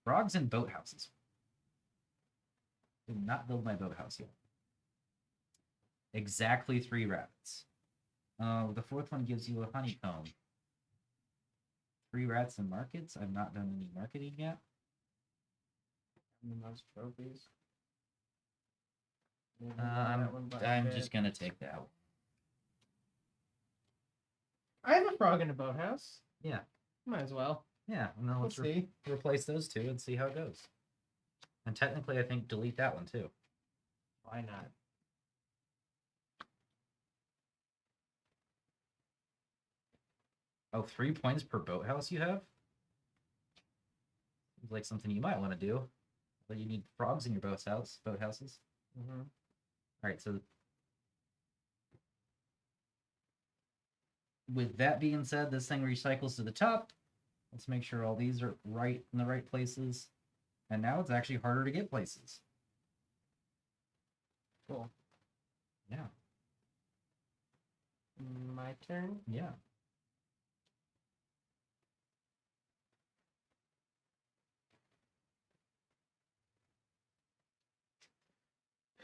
Frogs and boathouses. Did not build my boathouse yet. Exactly 3 rabbits. The 4th one gives you a honeycomb. 3 rats and markets. I've not done any marketing yet. And the most trophies. I'm just gonna take that one. I have a frog in a boathouse. Yeah. Might as well. Yeah, and then let's see. replace those 2 and see how it goes. And technically, I think delete that one too. Why not? Oh, 3 points per boathouse you have? Seems like something you might want to do. But you need frogs in your boathouses. Mm-hmm. Alright, so with that being said, this thing recycles to the top. Let's make sure all these are right in the right places. And now it's actually harder to get places. Cool. Yeah. My turn? Yeah.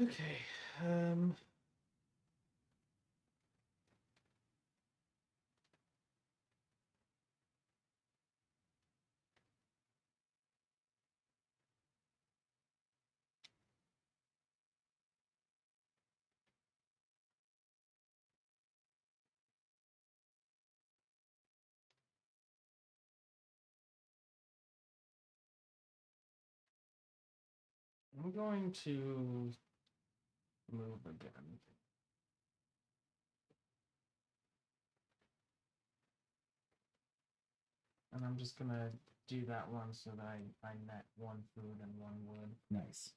Okay. I'm going to move again. And I'm just gonna do that one so that I net 1 food and 1 wood. Nice.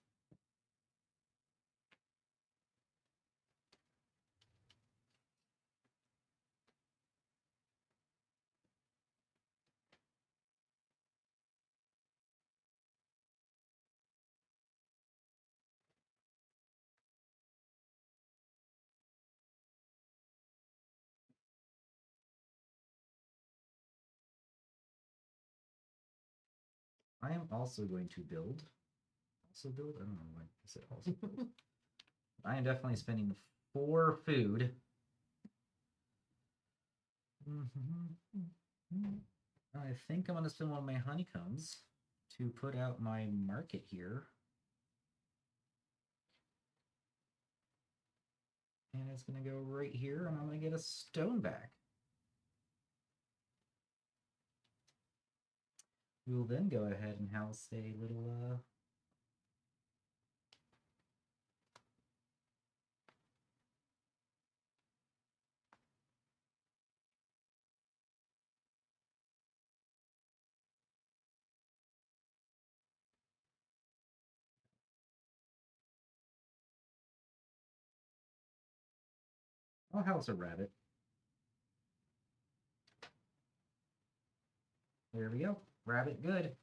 I am also going to build. Also build? I don't know why I said also build. I am definitely spending 4 food. I think I'm going to spend one of my honeycombs to put out my market here. And it's going to go right here, and I'm going to get a stone back. We will then go ahead and house a little I'll house a rabbit. There we go. Rabbit good.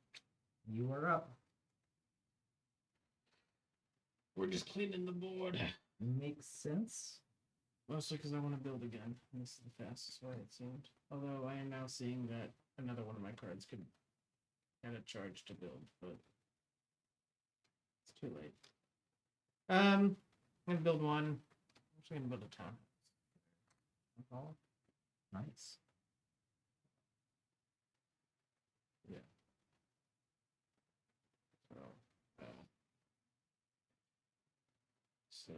You are up. We're just cleaning the board. Makes sense. Mostly because I want to build again. This is the fastest way it seemed. Although I am now seeing that another one of my cards could get a charge to build, but it's too late. I'm gonna build one. I'm just gonna build a town. Nice. Yeah. So, it's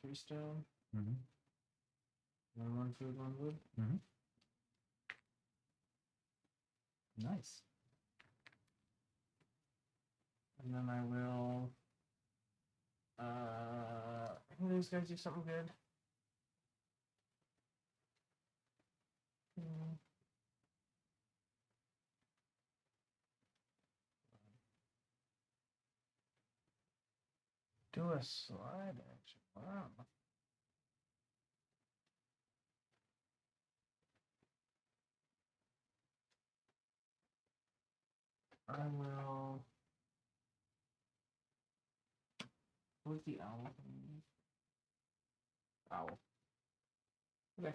3 stone. Mm-hmm. One food, one wood. Mm-hmm. Nice. And then I will. I think these guys do something good. Do a slide action. Wow. I will. What's the owl? Owl. Okay.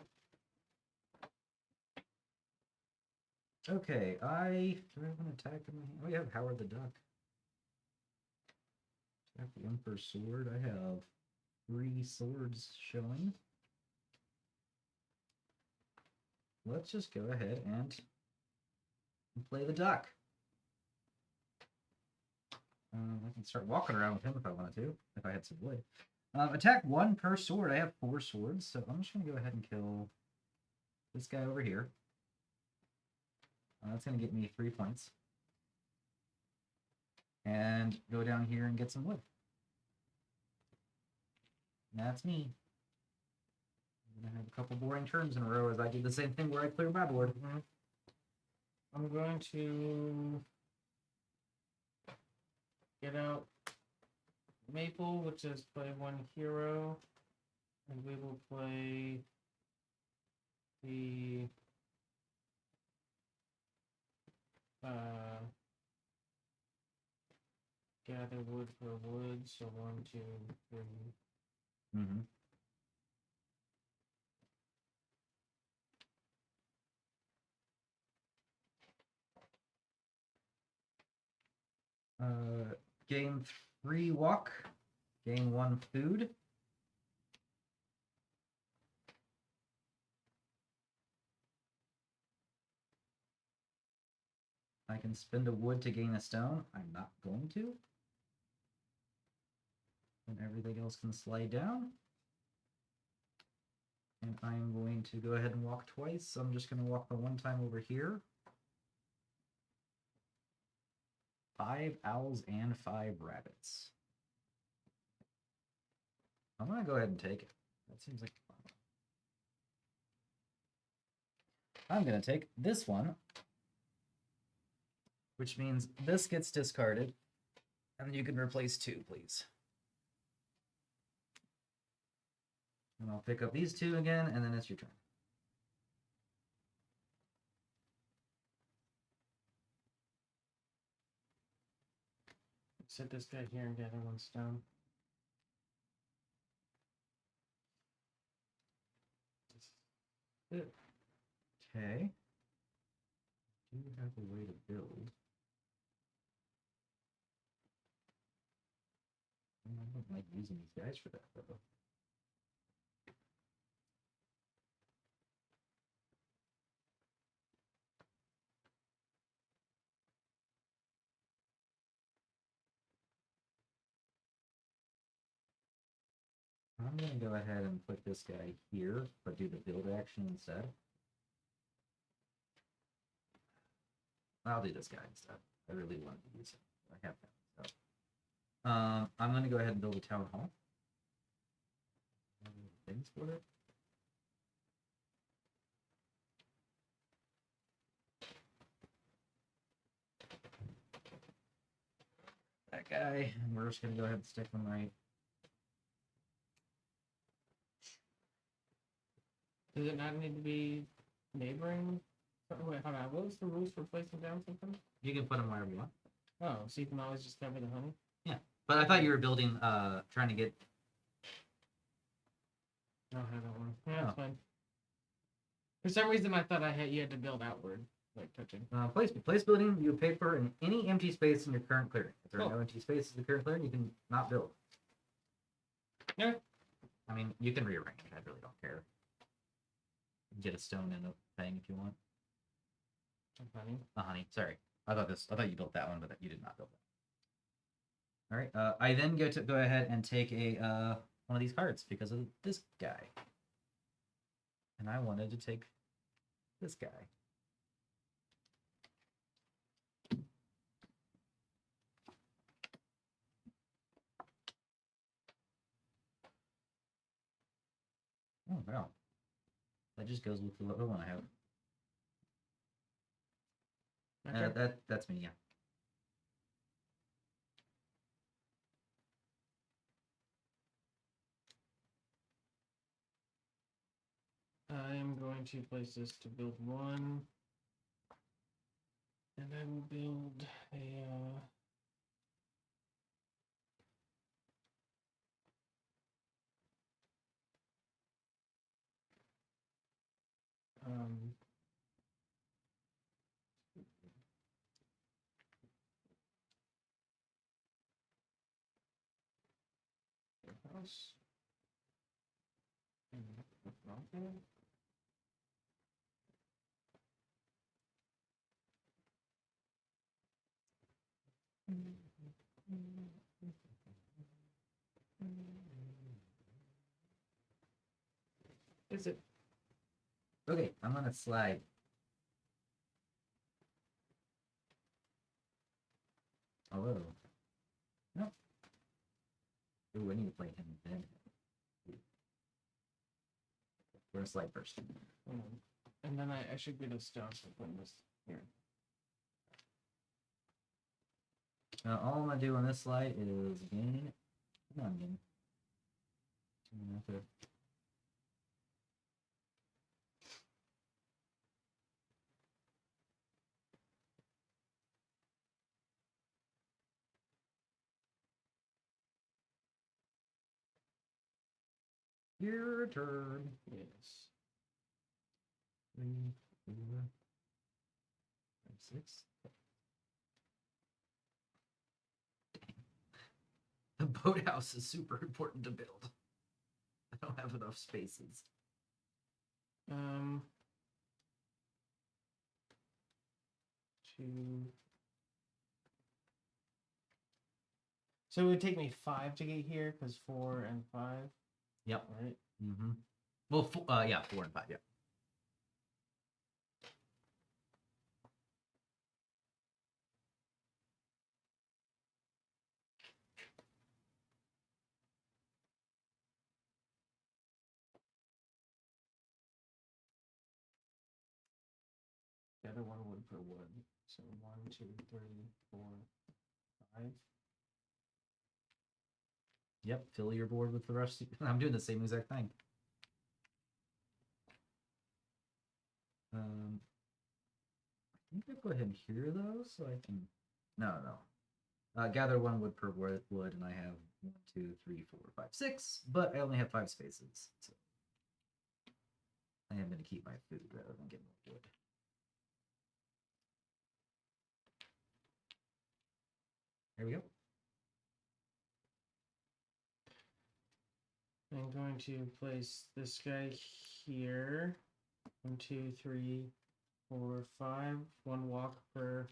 Okay, do I have an attack in my hand? Oh, you have Howard the Duck. Attack the Emperor's Sword. I have 3 swords showing. Let's just go ahead and play the duck. I can start walking around with him if I wanted to, if I had some wood. Attack 1 per sword. I have 4 swords, so I'm just going to go ahead and kill this guy over here. That's going to get me 3 points. And go down here and get some wood. And that's me. I'm going to have a couple boring turns in a row as I do the same thing where I clear my board. I'm going to get out Maple, which is play 1 hero, and we will play the gather wood for wood. So 1, 2, 3. Mm-hmm. Gain 3 walk. Gain 1 food. I can spend a wood to gain a stone. I'm not going to. And everything else can slide down. And I'm going to go ahead and walk twice. I'm just going to walk the 1 time over here. 5 owls and 5 rabbits. I'm going to go ahead and take it. That seems like fun. I'm going to take this one, which means this gets discarded. And you can replace 2, please. And I'll pick up these 2 again, and then it's your turn. Set this guy here and gather 1 stone. Okay. Do you have a way to build? I don't like using these guys for that, though. I'm going to go ahead and put this guy here, but do the build action instead. I'll do this guy instead. I really wanted to do so. I have that. So. I'm gonna go ahead and build a town hall. Things for it. That guy, and we're just gonna go ahead and stick them right. Does it not need to be neighboring? Wait, hold on. What was the rules for placing down something? You can put them wherever you want. Oh, so you can always just cover the honey? But I thought you were building, trying to get. I don't have that one. Yeah, Oh. that's fine. For some reason, I thought you had to build outward, like touching. Place building. You pay for in any empty space in your current clearing. If there are Cool. no empty spaces in the current clearing, you can not build. Yeah. I mean, you can rearrange. I really don't care. Get a stone in a thing if you want. Honey. Honey. Sorry, I thought you built that one, but you did not build that. All right. I then go ahead and take a one of these cards because of this guy, and I wanted to take this guy. Oh wow, that just goes with the other one I have. Okay. That's me. Yeah. I am going to place this to build one. And I will build a house. Is it? Okay, I'm gonna slide. Hello. No. Ooh, I need to play him then. We're gonna slide first. And then I should get a stone for putting this here. All I'm gonna do on this slide is gain. No, I'm gain. Your turn. Yes. 3, 4, 5, 6. The boathouse is super important to build. I don't have enough spaces. Two. So it would take me 5 to get here because 4 and 5. Yep. Right. Mm-hmm. Well, 4 and 5. Yeah. The other one would per wood. So 1, 2, 3, 4, 5. Yep. Fill your board with the rest. I'm doing the same exact thing. I think I put him here though, so I can. No. Gather 1 wood per wood, and I have 1, 2, 3, 4, 5, 6. But I only have 5 spaces, so I am going to keep my food rather than get more wood. There we go. I'm going to place this guy here. 1, 2, 3, 4, 5. 1 walk per.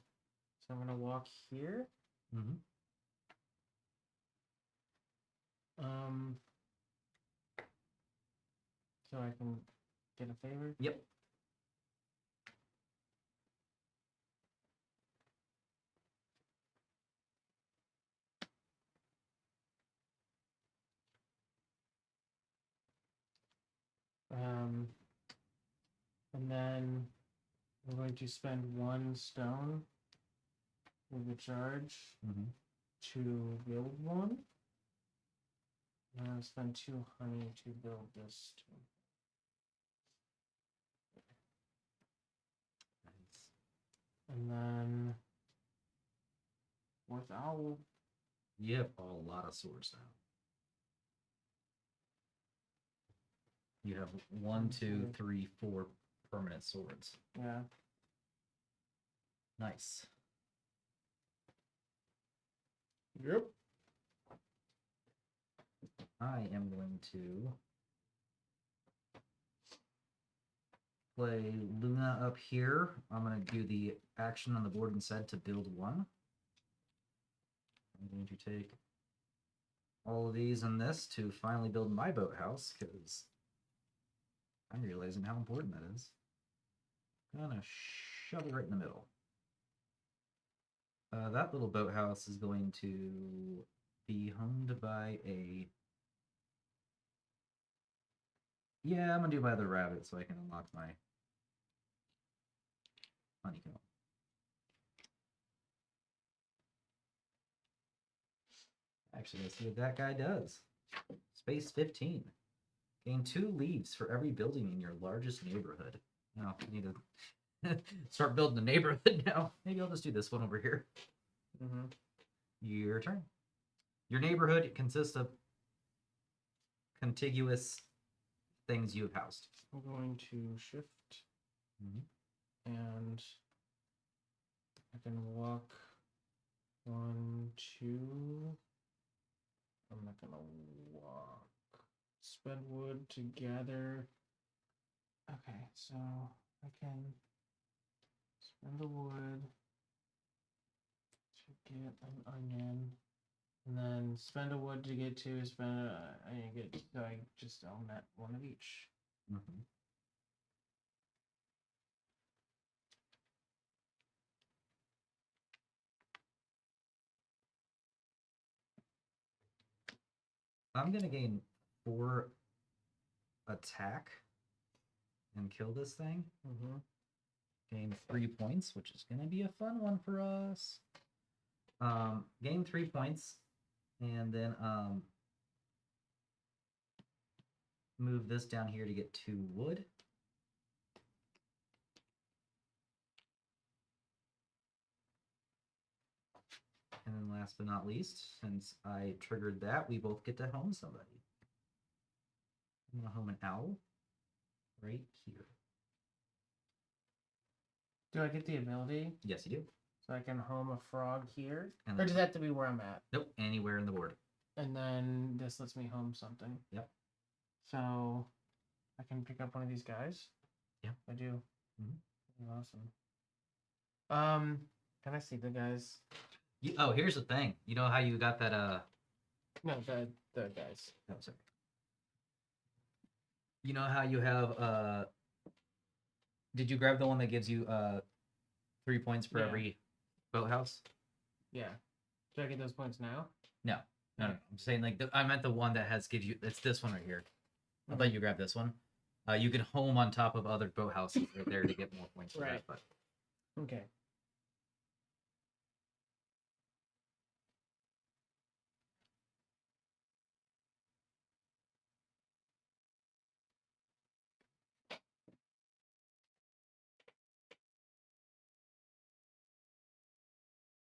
So I'm gonna walk here. Mm-hmm. So I can get a favor. Yep. And then I'm going to spend 1 stone with a charge Mm-hmm. to build one. And I'll spend 2 honey to build this too. And then with owl. You have a lot of swords now. You have 1, 2, 3, 4 permanent swords. Yeah. Nice. Yep. I am going to play Luna up here. I'm going to do the action on the board instead to build one. I'm going to take all of these and this to finally build my boathouse, because I'm realizing how important that is. I'm going to shove it right in the middle. That little boathouse is going to be homed by a... Yeah, I'm going to do by the rabbit so I can unlock my honeycomb. Actually, let's see what that guy does. Space 15. Gain 2 leaves for every building in your largest neighborhood. Oh, I need to start building the neighborhood now. Maybe I'll just do this one over here. Mm-hmm. Your turn. Your neighborhood consists of contiguous things you have housed. I'm going to shift and I can walk 1, 2. I'm not gonna walk. Spend wood to gather. Okay, so I can spend the wood to get an onion, and then spend a wood to get 2. Spend I get so I just own that 1 of each. Mm-hmm. I'm going to gain 4 attack and kill this thing. Mm-hmm. Gain 3 points, which is going to be a fun one for us. Gain 3 points, and then move this down here to get 2 wood. And then last but not least, since I triggered that, we both get to home somebody. I'm going to home an owl right here. Do I get the ability Yes, you do. so I can home a frog here, And or then, does that have to be where I'm at? nope, anywhere in the board. And then this lets me home something. Yep. So I can pick up one of these guys. Yeah. I do. Mm-hmm. Awesome. Can I see the guys? Oh, here's the thing. You know how you got that No, the guys. Oh, sorry. You know how you have did you grab the one that gives you 3 points for Yeah. every boathouse? Yeah. Do I get those points now? No. I'm saying like I meant the one that gives you. It's this one right here. I'll let you grab this one. You can home on top of other boathouses right there to get more points for that. But Okay.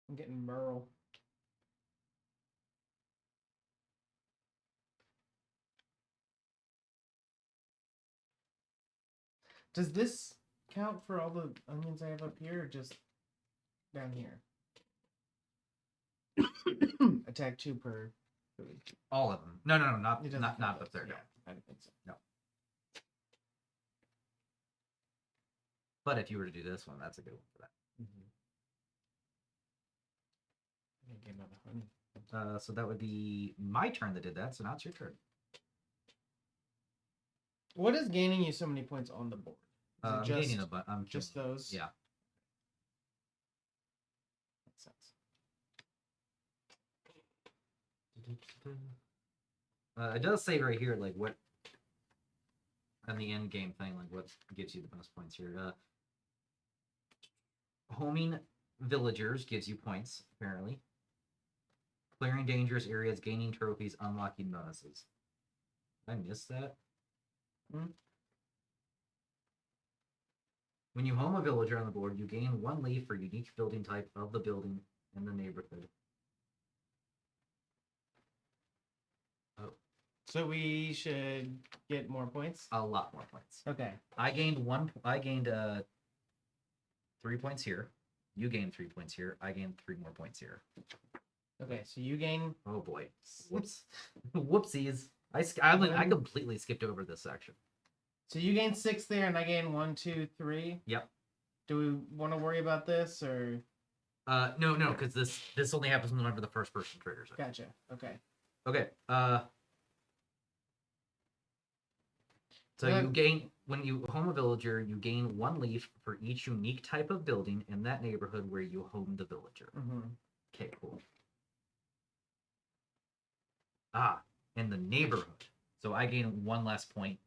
I'm getting Merle. Does this count for all the onions I have up here, or just down here? Attack 2 per food. all of them. No, not It doesn't not count up there. those. No. Yeah, I didn't think so. But if you were to do this one, that's a good one for that. I didn't get another honey. So that would be my turn that did that. So now it's your turn. What is gaining you so many points on the board? Is it I'm just, gaining I'm just those? Yeah. Makes sense. It does say right here like what and the end game thing, like what gives you the most points here. Homing villagers gives you points, apparently. Clearing dangerous areas, gaining trophies, unlocking bonuses. Did I miss that? Hmm? When you home a villager on the board, you gain 1 leaf for unique building type of the building in the neighborhood. Oh, So we should get more points. a lot more points. Okay. I gained 3 points here. You gained 3 points here. I gained 3 more points here. Okay. So you gain. Oh boy. Whoops. Whoopsies. I completely skipped over this section. So you gain 6 there, and I gain 1, 2, 3. Yep. Do we want to worry about this or? No, because this only happens whenever the first person triggers it. Gotcha. Okay. Okay. So Yeah. you gain when you home a villager, you gain 1 leaf for each unique type of building in that neighborhood where you home the villager. Mm-hmm. Okay, cool. In the neighborhood. So I gain 1 less point,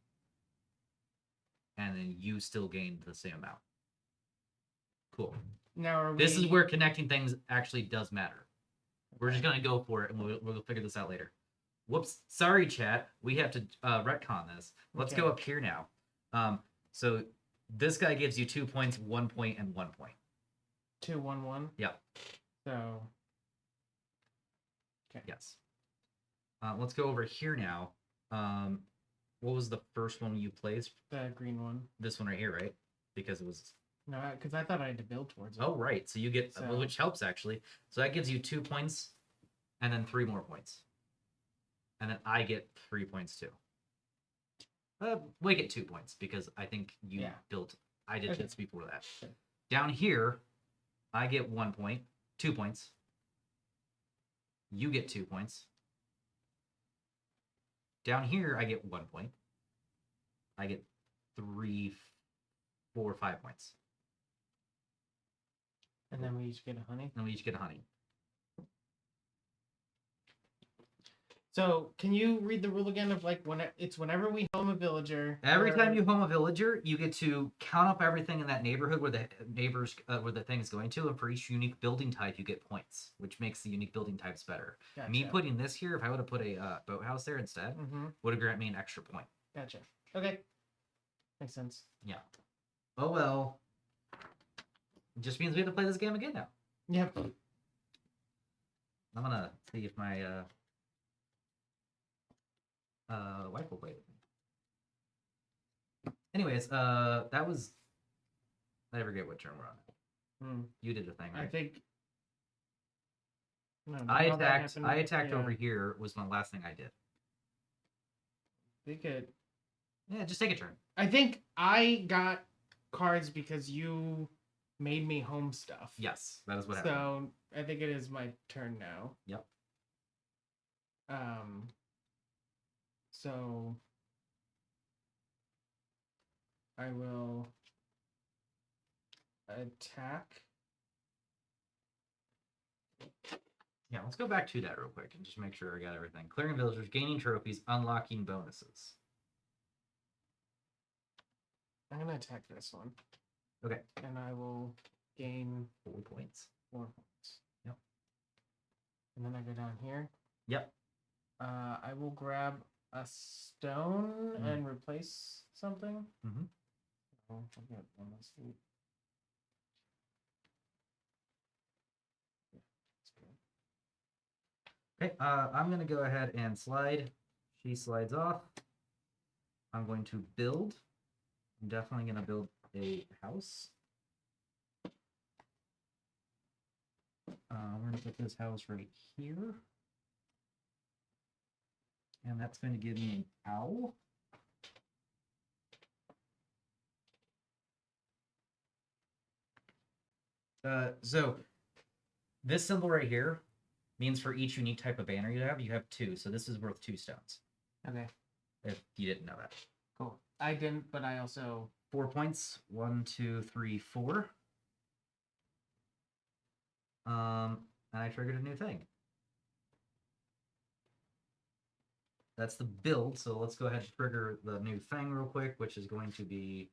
and then you still gain the same amount. Cool. Now are we? This is where connecting things actually does matter. We're just gonna go for it, and we'll figure this out later. Whoops! Sorry, chat. We have to retcon this. Let's go Okay. up here now. So this guy gives you 2 points, 1 point, and 1 point. 2, 1, 1. Yep. So. Okay. Yes. Let's go over here now. What was the first one you placed? The green one. This one right here, right? Because it was. No, because I thought I had to build towards it. Oh, right. So you get, So- which helps actually. So that gives you 2 points, and then 3 more points, and then I get 3 points too. We get 2 points because I think you Yeah. built. I did Okay. this before that. Sure. Down here, I get 1 point, 2 points. You get 2 points. Down here, I get 1 point. I get 3, 4, 5 points. And then we each get a honey. And we each get a honey. So can you read the rule again of like whenever we home a villager. Every or- time you home a villager, you get to count up everything in that neighborhood where the where the thing is going to, and for each unique building type, you get points, which makes the unique building types better. Gotcha. Me putting this here, if I would have put a boathouse there instead, Mm-hmm. would have granted me an extra point. Gotcha. Okay. Makes sense. Yeah. Oh well. It just means we have to play this game again now. Yep. I'm gonna see if my wife will play with me. Anyways, that was. I forget what turn we're on. Hmm. You did a thing, I right? think. No, I all that attacked. happened- I attacked yeah. over here. Was my last thing I did. We could. Yeah, just take a turn. I think I got cards because you made me home stuff. Yes, that is what happened. So I think it is my turn now. Yep. So I will attack. Yeah, let's go back to that real quick and just make sure I got everything. Clearing villagers, gaining trophies, unlocking bonuses. I'm gonna attack this one. Okay. And I will gain 4 points. 4 points. Yep. And then I go down here. Yep. I will grab a stone Mm. and replace something. Mm-hmm. Oh, I'll get one less food. Yeah, that's good. Okay, I'm gonna go ahead and slide. She slides off. I'm going to build. I'm definitely gonna build a house. We're gonna put this house right here. And that's going to give me an owl. So this symbol right here means for each unique type of banner you have 2. So this is worth 2 stones. Okay, If you didn't know that. cool. I didn't, but I also 4 points. 1, 2, 3, 4. And I triggered a new thing. that's the build. So let's go ahead and trigger the new thing real quick, which is going to be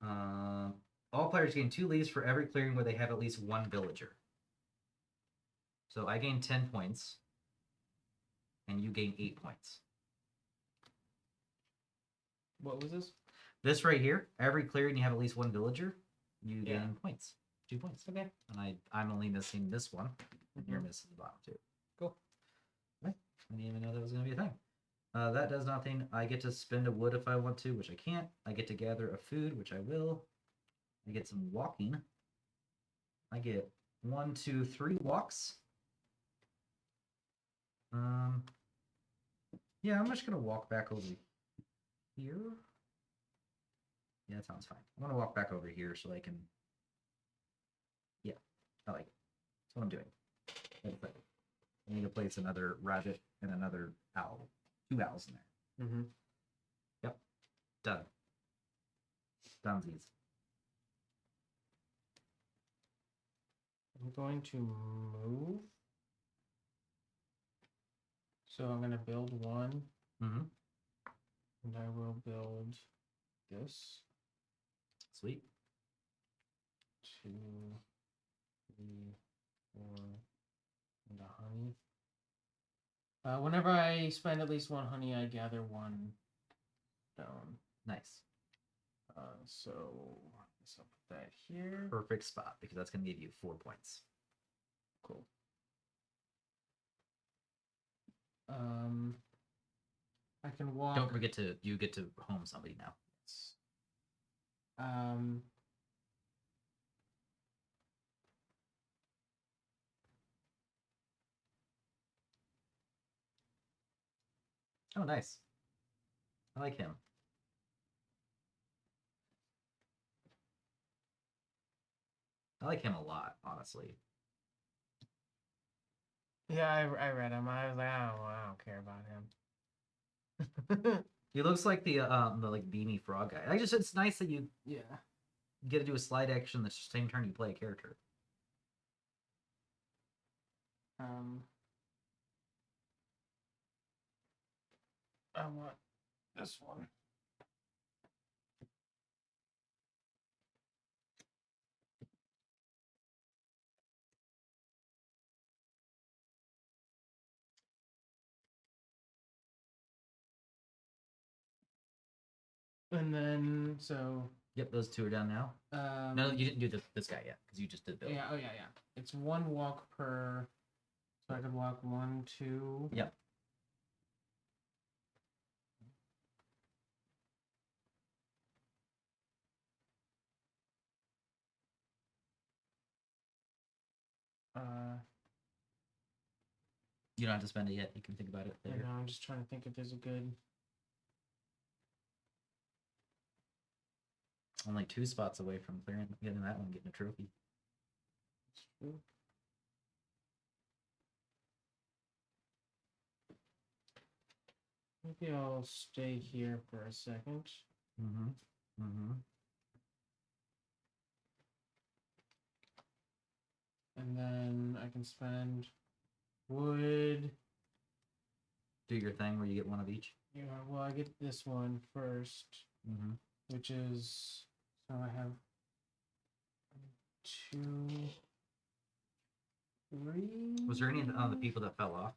all players gain 2 leaves for every clearing where they have at least 1 villager. So I gain 10 points, and you gain 8 points. What was this? This right here, every clearing you have at least 1 villager, you Yeah. gain points. 2 points. Okay. And I'm only missing this one, and you're missing the bottom 2. Cool. Okay. I didn't even know that was going to be a thing. That does nothing. I get to spend a wood if I want to, which I can't. I get to gather a food, which I will. I get some walking. I get 1, 2, 3 walks. Yeah, I'm just gonna walk back over here. Yeah, that sounds fine. I'm gonna walk back over here so I can. Yeah, I like it. That's what I'm doing. I need to place another rabbit and another owl. 2 owls in there. Mm-hmm. Yep. Done. Dunsies. I'm going to move. So I'm going to build 1. Mm-hmm. And I will build this. Sweet. 2, 3, 4, and a honey. Whenever I spend at least 1 honey, I gather 1 stone. Nice. So I'll put that here. Perfect spot because that's gonna give you 4 points. Cool. I can walk. Don't forget you get to home somebody now. Um. Oh, nice. I like him. I like him a lot, honestly. Yeah, I read him. I was like, I don't care about him. He looks like the like beanie frog guy. It's nice that you get to do a slide action the same turn you play a character. I want this one. And then so. Yep, those 2 are down now. No, you didn't do this guy yet because you just did build. Yeah. Oh yeah. It's 1 walk per. So I could walk 1, 2. Yep. You don't have to spend it yet. You can think about it I later. know. I'm just trying to think if there's a good. Only 2 spots away from getting that one, getting a trophy. That's true. Maybe I'll stay here for a second. Mm-hmm. Mm-hmm. And then I can spend wood. Do your thing where you get 1 of each. Yeah, well, I get this one first, Mm-hmm. which is so I have 2, 3. Was there any of the people that fell off?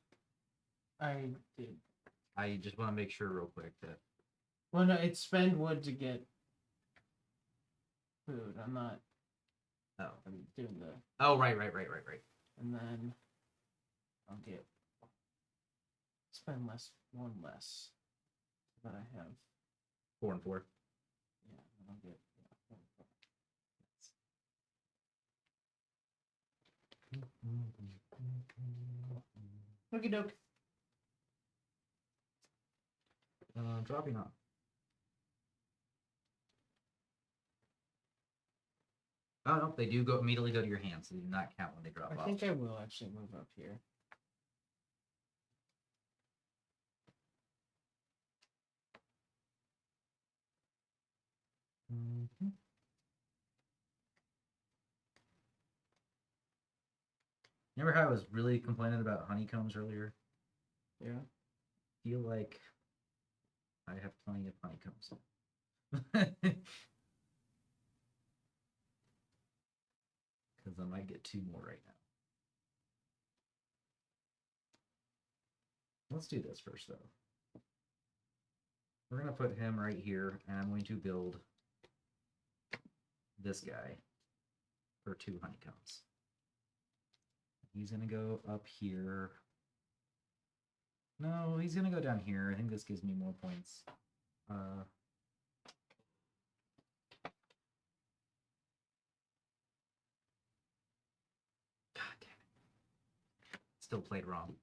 I did. I just want to make sure real quick that. Well, no, it's spend wood to get food. I'm not. Oh. I'm doing the. Oh, right. And then I'll get spend 1 less. But I have 4 and 4. yeah. And I'll get 4 and 4. Okie doke. Dropping off. Oh no, they do immediately go to your hand, so they do not count when they drop off. I think I will actually move up here. Mm-hmm. Remember how I was really complaining about honeycombs earlier? Yeah. feel like I have plenty of honeycombs. Because I might get 2 more right now. Let's do this first, though. We're going to put him right here, and I'm going to build this guy for 2 honeycombs. He's going to go up here. No, he's going to go down here. I think this gives me more points. God damn it. Still played wrong.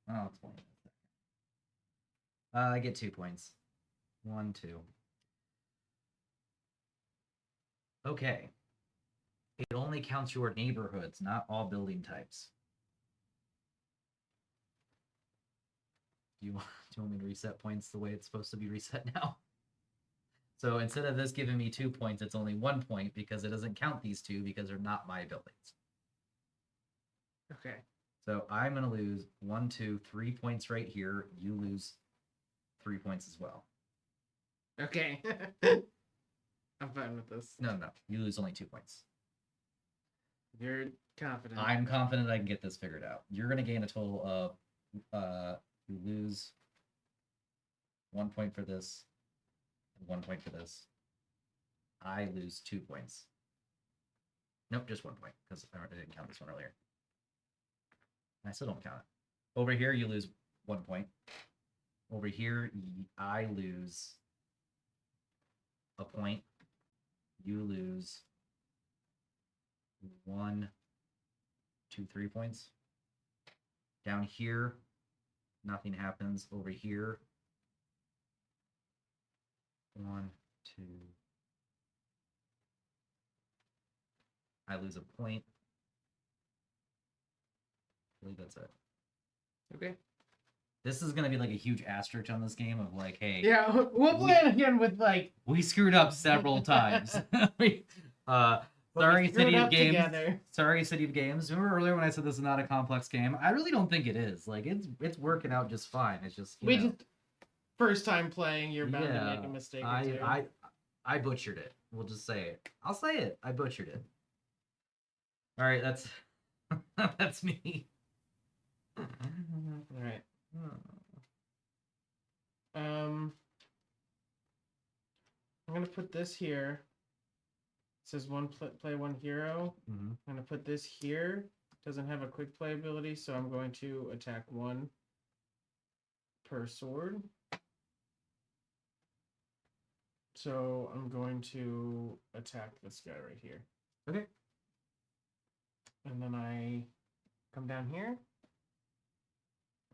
Oh, it's 1 minute. I get 2 points. 1, 2. Okay. It only counts your neighborhoods, not all building types. Do you want me to reset points the way it's supposed to be reset now? So instead of this giving me 2 points, it's only 1 point because it doesn't count these 2 because they're not my buildings. Okay. So I'm going to lose 1, 2, 3 points right here. You lose 3 points as well. Okay. I'm fine with this. No. You lose only 2 points. You're confident. I'm confident I can get this figured out. You're going to gain a total of, you lose 1 point for this, and 1 point for this. I lose 2 points. Nope, just 1 point, because I didn't count this one earlier. I still don't count it. Over here, you lose 1 point. Over here, I lose a point. You lose 1, 2, 3 points. Down here, nothing happens. Over here, 1, 2. I lose a point. I believe that's it. Okay. This is gonna be like a huge asterisk on this game of like, hey, Yeah, we'll play it again with like. we screwed up several times. Sorry, screwed City of up Games. together. Sorry, City of Games. Remember earlier when I said this is not a complex game? I really don't think it is. Like it's working out just fine. It's just you know. Just first time playing, you're bound to make a mistake or two. I butchered it. We'll just say it. I'll say it. I butchered it. All right, that's that's me. All right. I'm gonna put this here. It says play 1 hero. Mm-hmm. I'm gonna put this here. Doesn't have a quick play ability, so I'm going to attack 1 per sword. So I'm going to attack this guy right here. Okay. And then I come down here.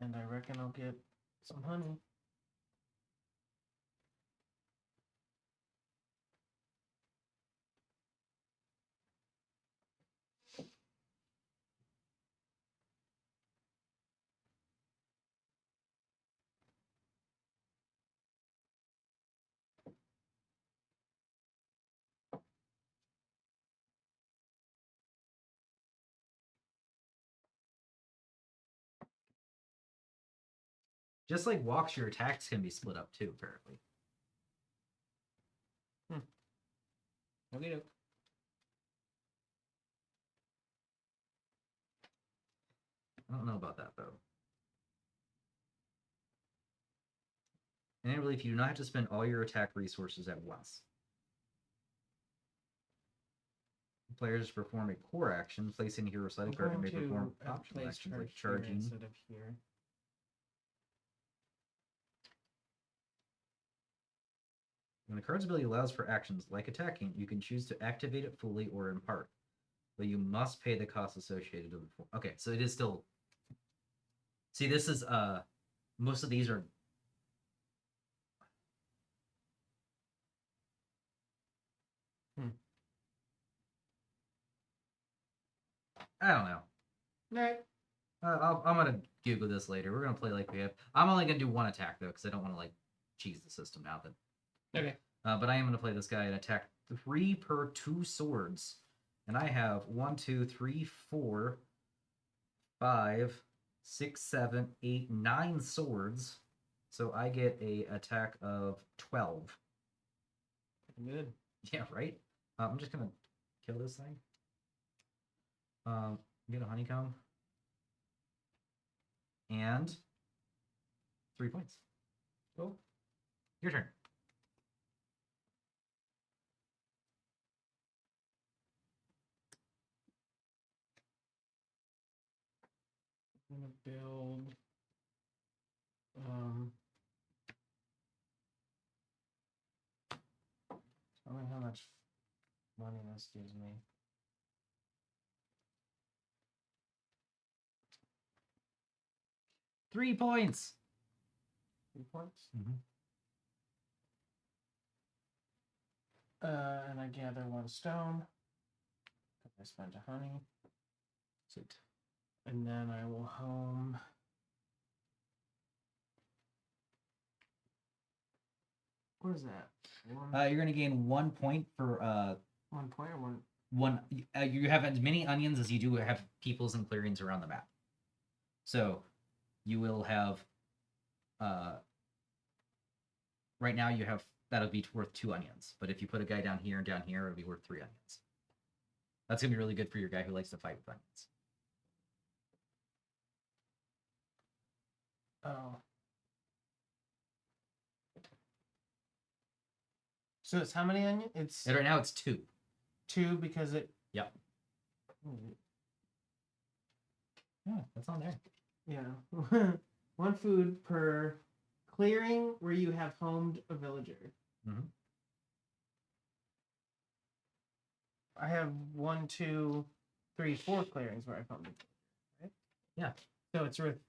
And I reckon I'll get some honey. Just like walks, your attacks can be split up too, apparently. Okay. I don't know about that though. And Emberleaf, you do not have to spend all your attack resources at once. Players perform a core action, placing a hero side card and may perform optional actions like charging. Instead of here. When the card's ability allows for actions like attacking, you can choose to activate it fully or in part, but you must pay the costs associated with it. Okay, so it is still. See, this is most of these are. I don't know. Right. I'm gonna Google this later. We're gonna play like we have. I'm only gonna do 1 attack though, because I don't want to like cheese the system now. That Okay. but I am gonna play this guy and attack 3 per 2 swords, and I have 1, 2, 3, 4, 5, 6, 7, 8, 9 swords. So I get a attack of 12. Good. Yeah, right? I'm just gonna kill this thing. Get a honeycomb. And 3 points. Cool. Your turn. I'm gonna build. Tell me how much money this gives me. 3 points. 3 points. Mm-hmm. And I gather 1 stone. I spent a honey. Sweet. And then I will home. What is that? You're gonna gain 1 point for 1 point or one? one. You have as many onions as you do have peoples and clearings around the map. So you will have. Right now you have that'll be worth 2 onions, but if you put a guy down here and down here, it'll be worth 3 onions. That's gonna be really good for your guy who likes to fight with onions. Oh. So it's how many onions? It's And right now it's 2. 2 because it. Yep. Yeah, that's on there. Yeah. 1 food per clearing where you have homed a villager. Mm-hmm. I have 1, 2, 3, 4 clearings where I've homed a villager, right? Yeah. So it's worth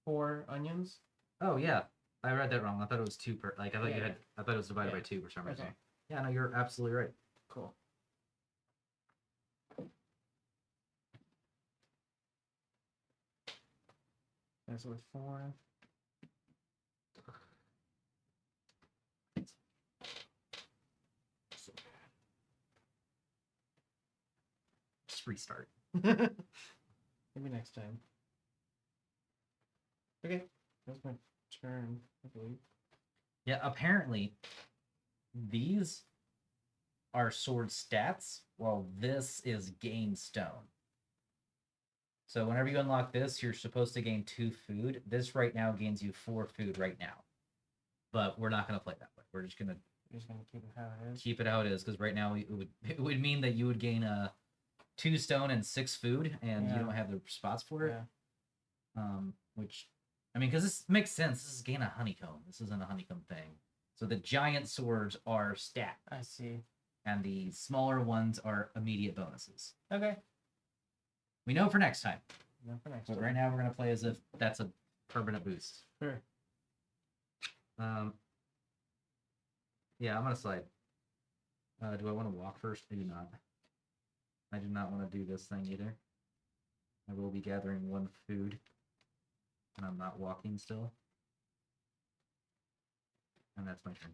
4 onions. Oh yeah, I read that wrong. I thought it was 2 per. Like I thought you Yeah. had. I thought it was divided Yeah. by 2 for some reason. Okay. Yeah, no, you're absolutely right. Cool. That's worth 4. Just restart. Maybe next time. Okay, that's my turn, I believe. Yeah, apparently these are sword stats, while this is gain stone. So whenever you unlock this, you're supposed to gain 2 food. This right now gains you 4 food right now. But we're not going to play that way. We're just going to keep it how it is. keep it how it is, because right now it would mean that you would gain 2 stone and 6 food, and you Yeah. don't have the spots for it. Yeah. Which, I mean, because this makes sense. This is gain a honeycomb. This isn't a honeycomb thing. So the giant swords are stat, I see. and the smaller ones are immediate bonuses. Okay. We know for next time. Not for next But time. right now we're gonna play as if that's a permanent boost. Sure. Yeah, I'm gonna slide. Do I want to walk first? I do not. I do not want to do this thing either. I will be gathering 1 food, and I'm not walking still. And that's my turn.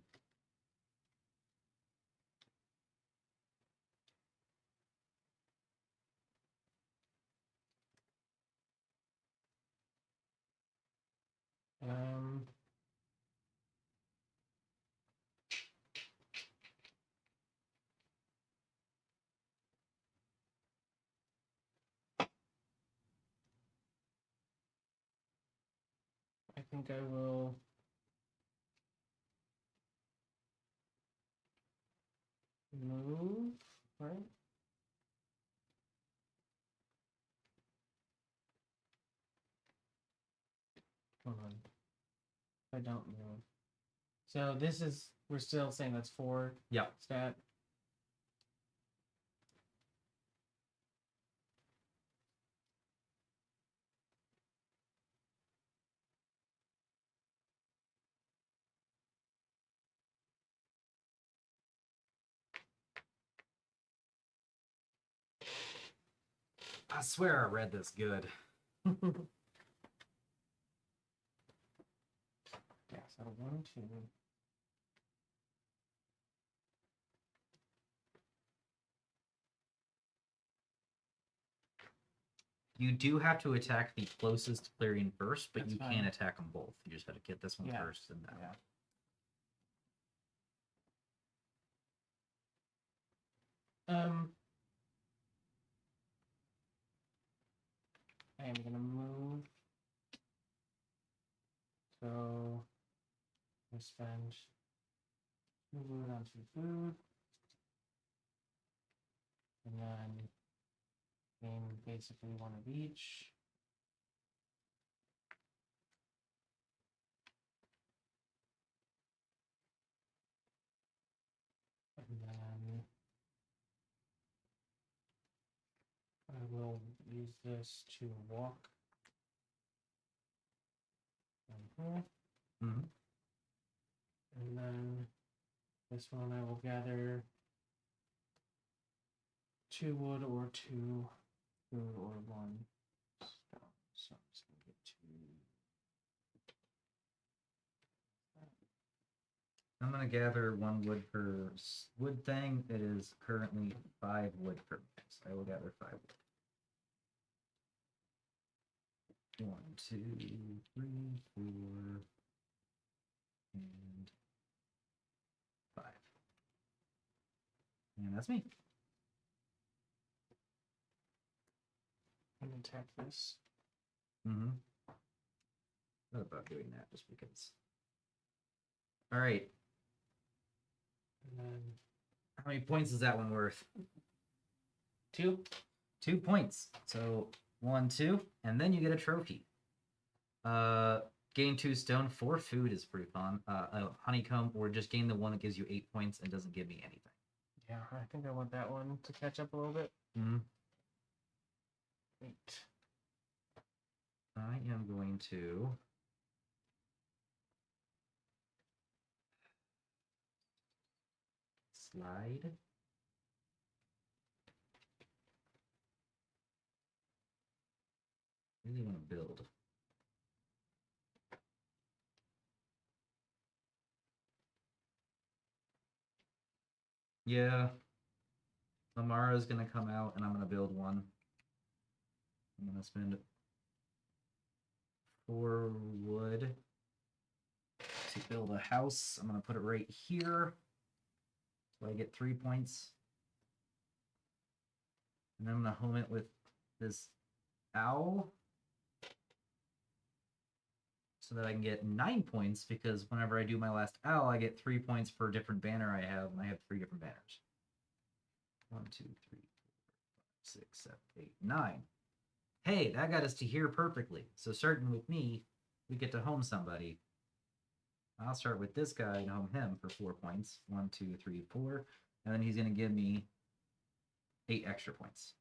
I think I will. Move, right? Hold on. If I don't move. So this is, we're still saying that's 4 Yep. stat. I swear I read this good. Yeah, so 1, 2. You do have to attack the closest clearing first, but That's you fine. can attack them both. You just have to get this one Yeah. first and that Yeah. one. I am gonna move. So I spend 2 wood on 2 food. And then gain basically 1 of each. And then I will use this to walk. And Mhm. then this one I will gather 2 wood or 2 food or 1 stone. So I'm just gonna get 2. I'm gonna gather 1 wood per wood thing. It is currently 5 wood per minute. So I will gather 5 wood. 1, 2, 3, 4, and 5. And that's me. I'm gonna attack this. Mm-hmm. Thought about doing that just because. All right. And then How many points is that one worth? 2. 2 points. So 1, 2, and then you get a trophy. Gain 2 stone. 4 food is pretty fun. A honeycomb, or just gain the one that gives you 8 points and doesn't give me anything. Yeah, I think I want that one to catch up a little bit. Mm-hmm. 8. I am going to slide. Really want to build. Yeah. Lamara's gonna come out and I'm gonna build one. I'm gonna spend 4 wood to build a house. I'm gonna put it right here. So I get 3 points. And then I'm gonna home it with this owl. So that I can get 9 points, because whenever I do my last owl, I get 3 points per different banner I have, and I have 3 different banners. 1, 2, 3, 4, 5, 6, 7, 8, 9. Hey, that got us to here perfectly. So starting with me, we get to home somebody. I'll start with this guy and home him for 4 points. 1, 2, 3, 4. And then he's going to give me 8 extra points.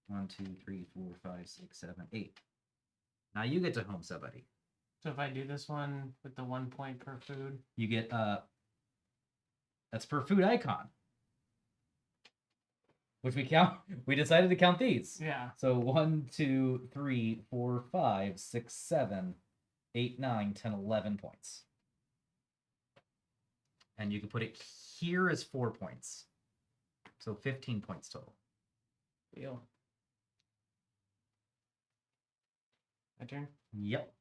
1, 2, 3, 4, 5, 6, 7, 8. Now you get to home somebody. So if I do this one with the 1 point per food, You get that's per food icon. Which we count. We decided to count these. yeah. So 1, 2, 3, 4, 5, 6, 7, 8, 9, 10, 11 points. And you can put it here as 4 points. So 15 points total. Deal. My turn. Yep.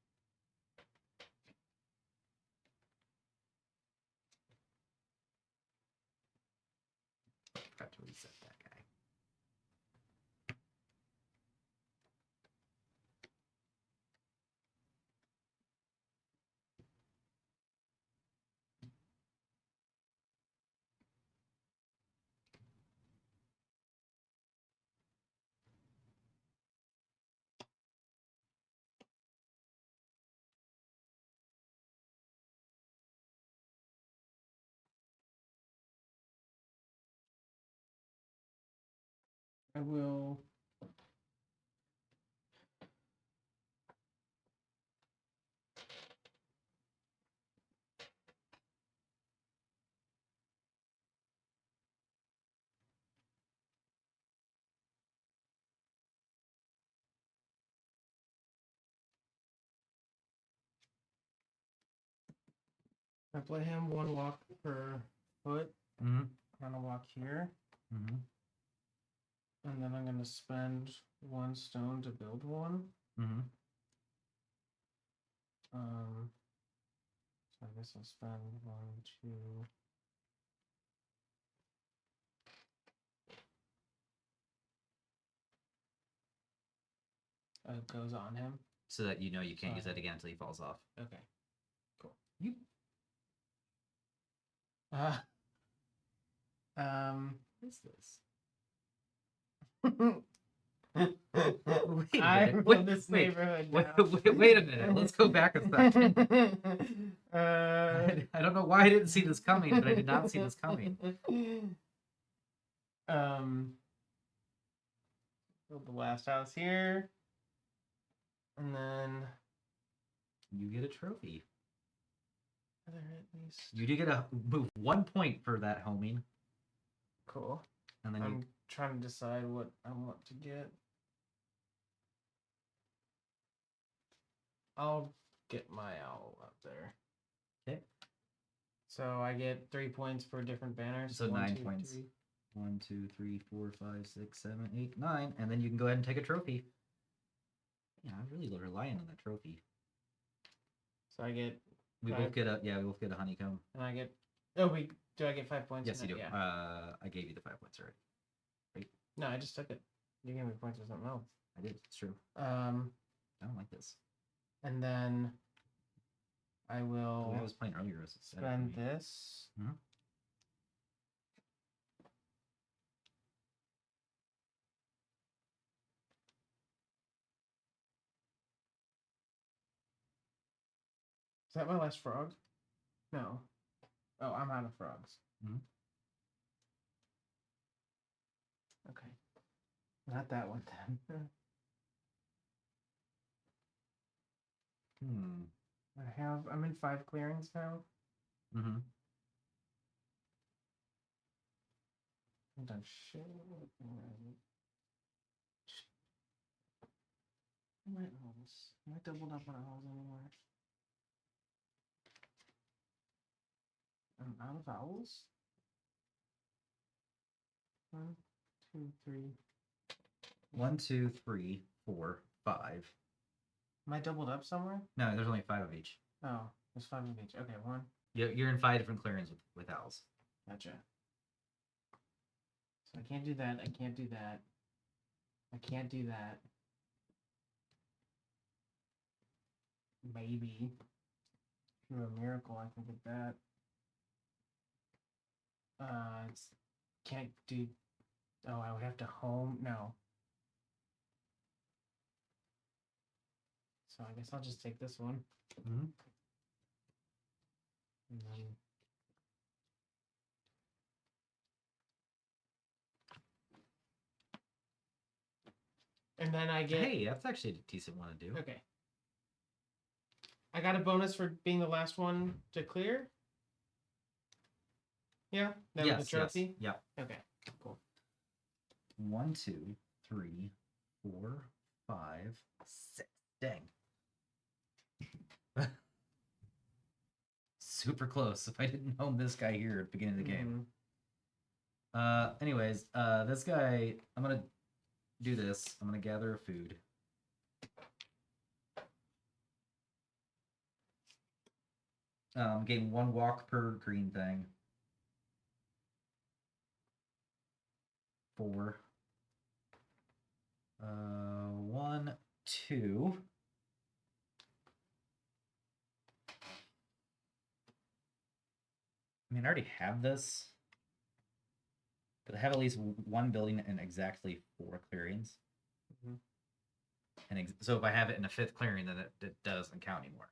Forgot to reset that guy. I will. I play him 1 walk per foot. Mm-hmm. I'm gonna walk here. Mm-hmm. And And then I'm gonna spend 1 stone to build one. Mm-hmm. So I guess I'll spend 1, 2. It goes on him. So that you know you can't use Fine. that again until he falls off. Okay. Cool. You. What is this? Wait a I minute. rule this neighborhood now. Wait a minute. Let's go back a second. uh, I don't know why I didn't see this coming, but I did not see this coming. Build the last house here. And then You get a trophy. there at least. You do get a move 1 point for that homing, Cool. and then you I'm trying to decide what I want to get. I'll get my owl up there. Okay. So I get 3 points for different banners. So 1, 9 2, points. 3. 1, 2, 3, 4, 5, 6, 7, 8, 9, and then you can go ahead and take a trophy. Yeah, I'm really relying on that trophy. So I get. We both get a honeycomb. And I get. Oh, do I get 5 points? Yes, you do. Yeah. I gave you the 5 points already. Right? No, I just took it. You gave me points for something else. I did. It's true. I don't like this. And then I The will way I was playing earlier was spend this. Mhm. Is that my last frog? No. Oh, I'm out of frogs. Mhm. Okay. Not that one then. I'm in 5 clearings now. Mm-hmm. I'm done shit. My owls. Am I doubled up on owls anymore? I'm out of owls? 1, 2, 3. 1, 2, 3, 4, 5. Am I doubled up somewhere? No, there's only 5 of each. Oh, there's 5 of each. Okay, 1. You're in 5 different clearings with owls. Gotcha. So I can't do that. I can't do that. I can't do that. Maybe. Through a miracle, I can get that. It's can't do. Oh, I would have to home. No. So I guess I'll just take this one. Mm-hmm. And then. And then I get. Hey, that's actually a decent one to do. Okay. I got a bonus for being the last one to clear. Yeah. That was the trophy. Yes. Yeah. Okay. Cool. 1, 2, 3, 4, 5, 6. Dang. Super close. If I didn't home this guy here at the beginning of the game. Anyways, this guy, I'm gonna do this. I'm gonna gather a food. Gain 1 walk per green thing. 4. 1, 2. I mean, I already have this. But I have at least 1 building and exactly 4 clearings. Mm-hmm. And so if I have it in a 5th clearing, then it doesn't count anymore.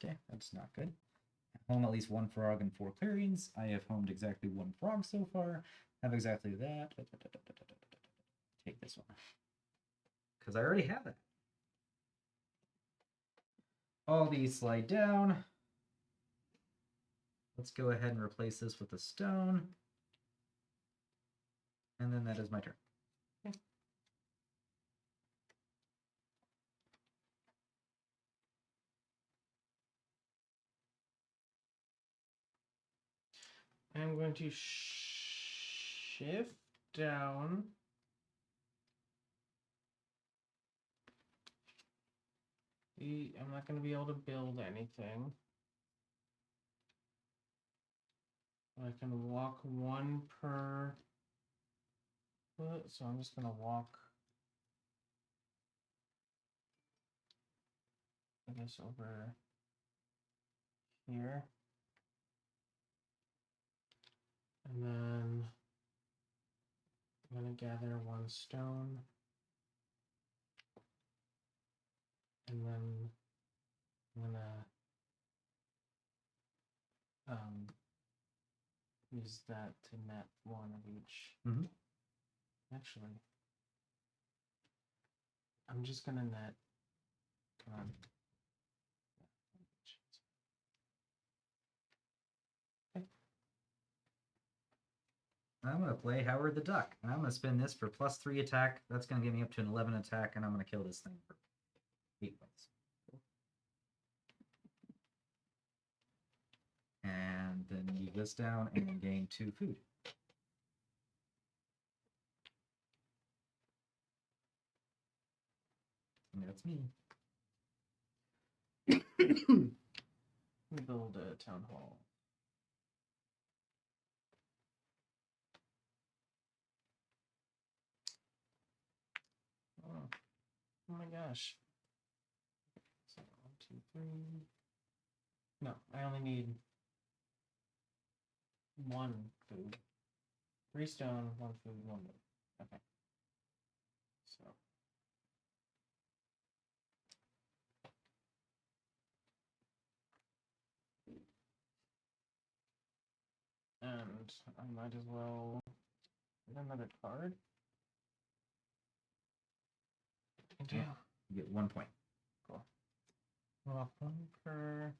Okay, that's not good. Home at least 1 frog and 4 clearings. I have homed exactly 1 frog so far. Have exactly that. Take this one. Because I already have it. All these slide down. Let's go ahead and replace this with a stone. And then that is my turn. Okay. I'm going to shift down. I'm not going to be able to build anything. I can walk one per foot, so I'm just going to walk, I guess, over here. And then I'm going to gather one stone. And then I'm going to use that to net one of each. Mhm. Actually, I'm just going to net. Come on. I'm gonna play Howard the Duck, and I'm gonna spin this for +3 attack. That's gonna get me up to an 11 attack, and I'm gonna kill this thing for 8 points. And then move this down and gain 2 food. And that's me. Let me build a town hall. Oh my gosh. So 1, 2, 3. No, I only need 1 food. 3 stone, 1 food, 1 wood. Okay. So. And I might as well get another card. Yeah. You get 1 point. Cool. Well, 1 per.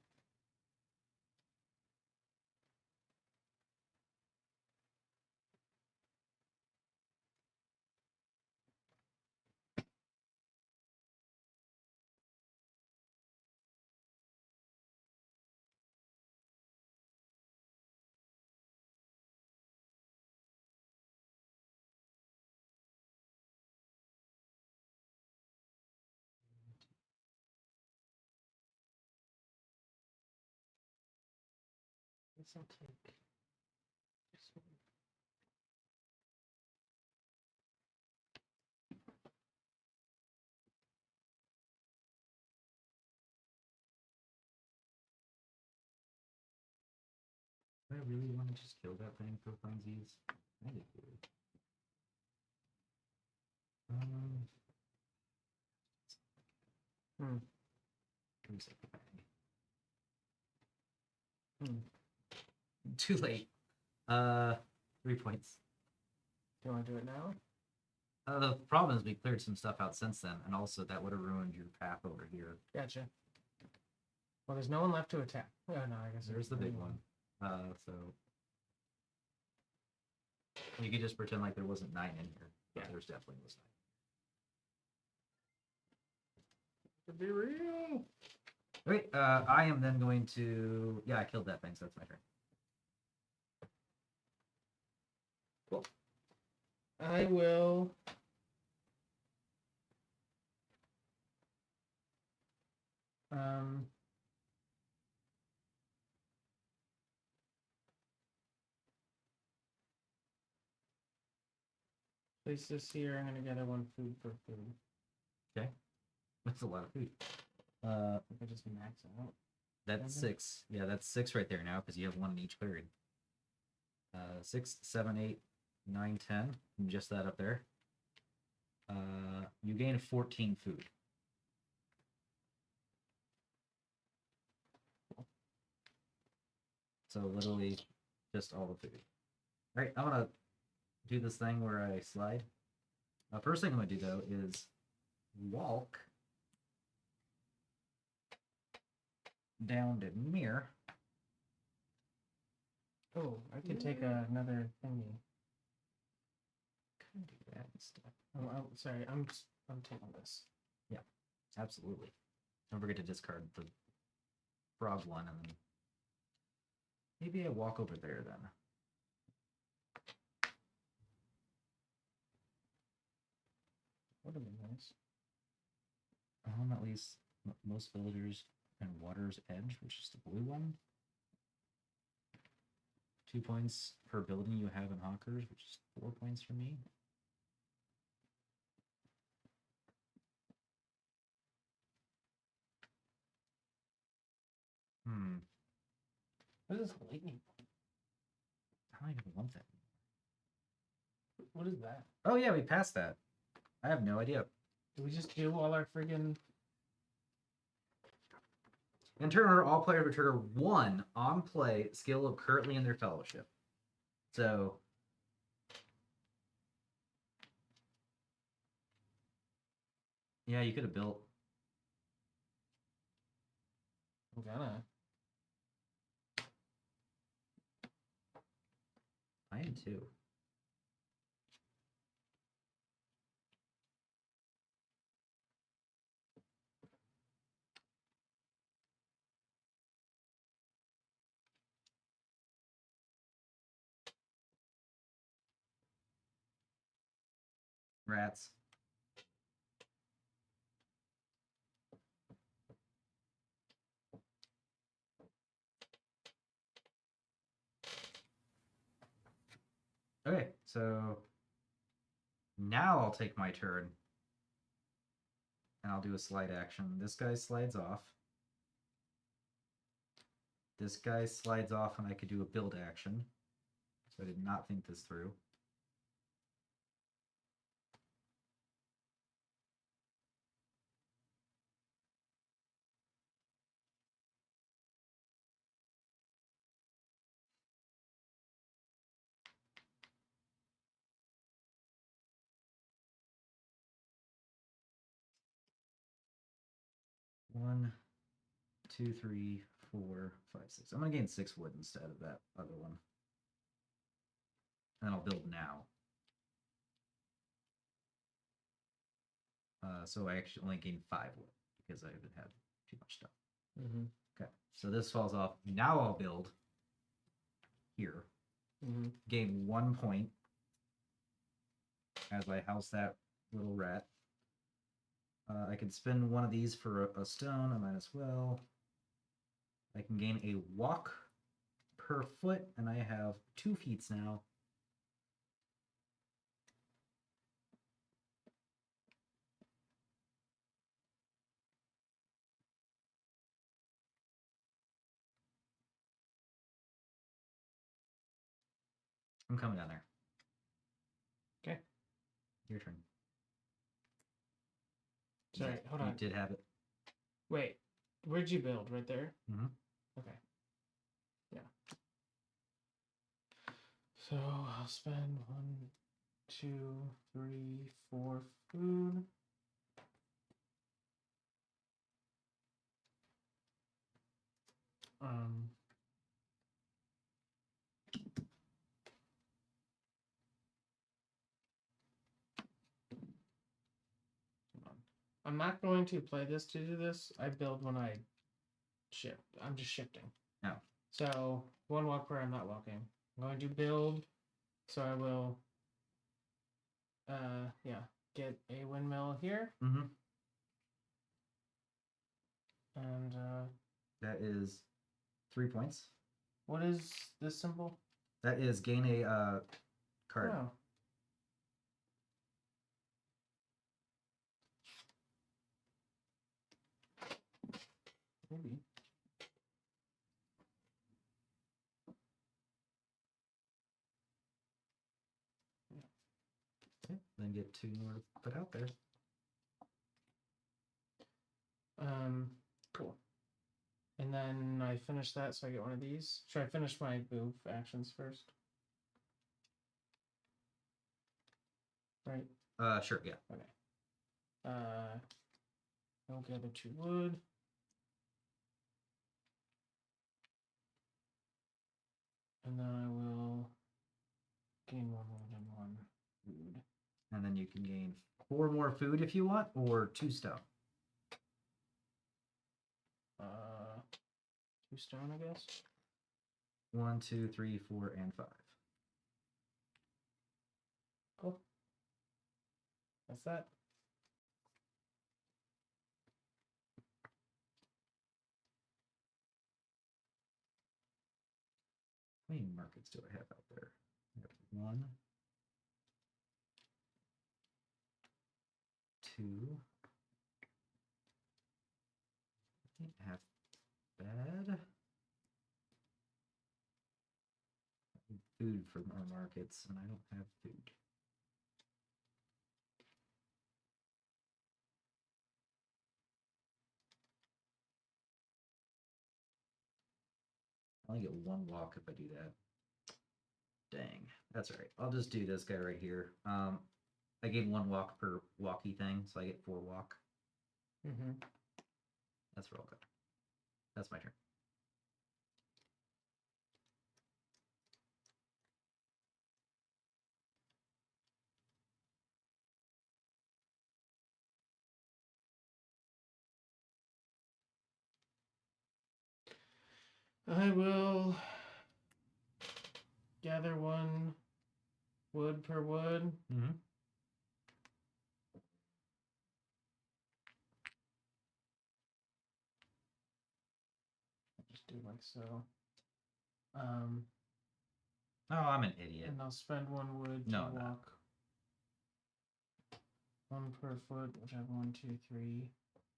Guess I'll take this one. Do I really want to just kill that thing for funsies? I do. Hmm. Reset the bag. Hmm. Too late. 3 points. Do you want to do it now? The problem is we cleared some stuff out since then, and also that would have ruined your path over here. Gotcha. Well, there's no one left to attack. Oh, no, I guess There's the big one. So you could just pretend like there wasn't 9 in here. Yeah. There's definitely was 9. To be real. Wait, I am then going to... Yeah, I killed that thing, so that's my turn. Cool. I will... place this here. I'm going to gather 1 food for food. Okay. That's a lot of food. I could just max it out. That's 6. Yeah, that's 6 right there now, because you have 1 in each clearing. 6, 7, 8, 9, 10. Just that up there. You gain 14 food. So literally just all the food. All right, I'm gonna do this thing where I slide. First thing I'm gonna do though is walk down to mirror. Oh, I could take another thingy. Could do that instead. Oh, sorry, I'm taking this. Yeah, absolutely. Don't forget to discard the frog one, and then maybe I walk over there then. would have been nice. At least most villagers and Water's Edge, which is the blue one. 2 points per building you have in Hawkers, which is 4 points for me. What is this lightning? I don't even want that. What is that? Oh yeah, we passed that. I have no idea. Did we just do all our friggin'... In turn order, all players will trigger 1 on play skill of currently in their fellowship. So yeah, you could have built. I'm gonna. I am too. Rats. Okay, so now I'll take my turn. And I'll do a slide action. This guy slides off. This guy slides off and I could do a build action. So I did not think this through. One, two, three, 4, 5, 6. I'm gonna gain 6 wood instead of that other one. And then I'll build now. So I actually only gained 5 wood because I haven't had too much stuff. Mm-hmm. Okay, so this falls off. Now I'll build here. Mm-hmm. Gain 1 point as I house that little rat. I can spend one of these for a stone. I might as well. I can gain a walk per foot, and I have 2 feet now. I'm coming down there. Okay. Your turn. Sorry, hold on. You did have it. Wait, where'd you build? Right there? Mm-hmm. Okay. Yeah. So I'll spend 1, 2, 3, 4 food. I'm not going to play this to do this. I build when I shift. I'm just shifting. No. So 1 walk where I'm not walking. I'm going to build, so I will get a windmill here. Mm-hmm. And that is 3 points. what is this symbol? That is gain a card. Oh. Maybe. Okay, then get 2 more to put out there. Cool. And then I finish that, so I get one of these. Should I finish my move actions first? Right. Sure, yeah. Okay. I'll gather 2 wood. And then I will gain 1 wood and 1 food. And then you can gain 4 more food if you want, or 2 stone. 2 stone, I guess. 1, 2, 3, 4, and 5. Cool. That's that. How many markets do I have out there? I have 1, 2. I have bad. I need food for more markets, and I don't have food. I only get 1 walk if I do that. Dang, that's all right. I'll just do this guy right here. I gave 1 walk per walkie thing, so I get 4 walk. Mm-hmm. That's real good. That's my turn. I will gather 1 wood per wood. Mm-hmm. Just do like so. Oh, I'm an idiot. And I'll spend 1 wood to No, no. walk. 1 per foot, which I have 1, 2, 3.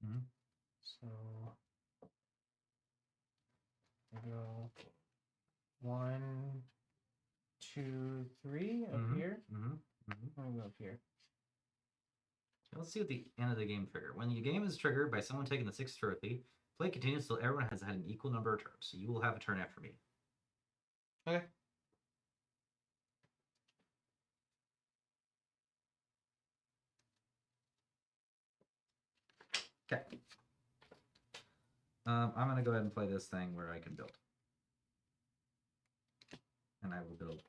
Mhm. So I go 1, 2, 3 up here. I'm gonna go up here. Let's see what the end of the game trigger. When the game is triggered by someone taking the 6th trophy, play continues till everyone has had an equal number of turns. So you will have a turn after me. Okay. Okay. I'm going to go ahead and play this thing where I can build. And I will build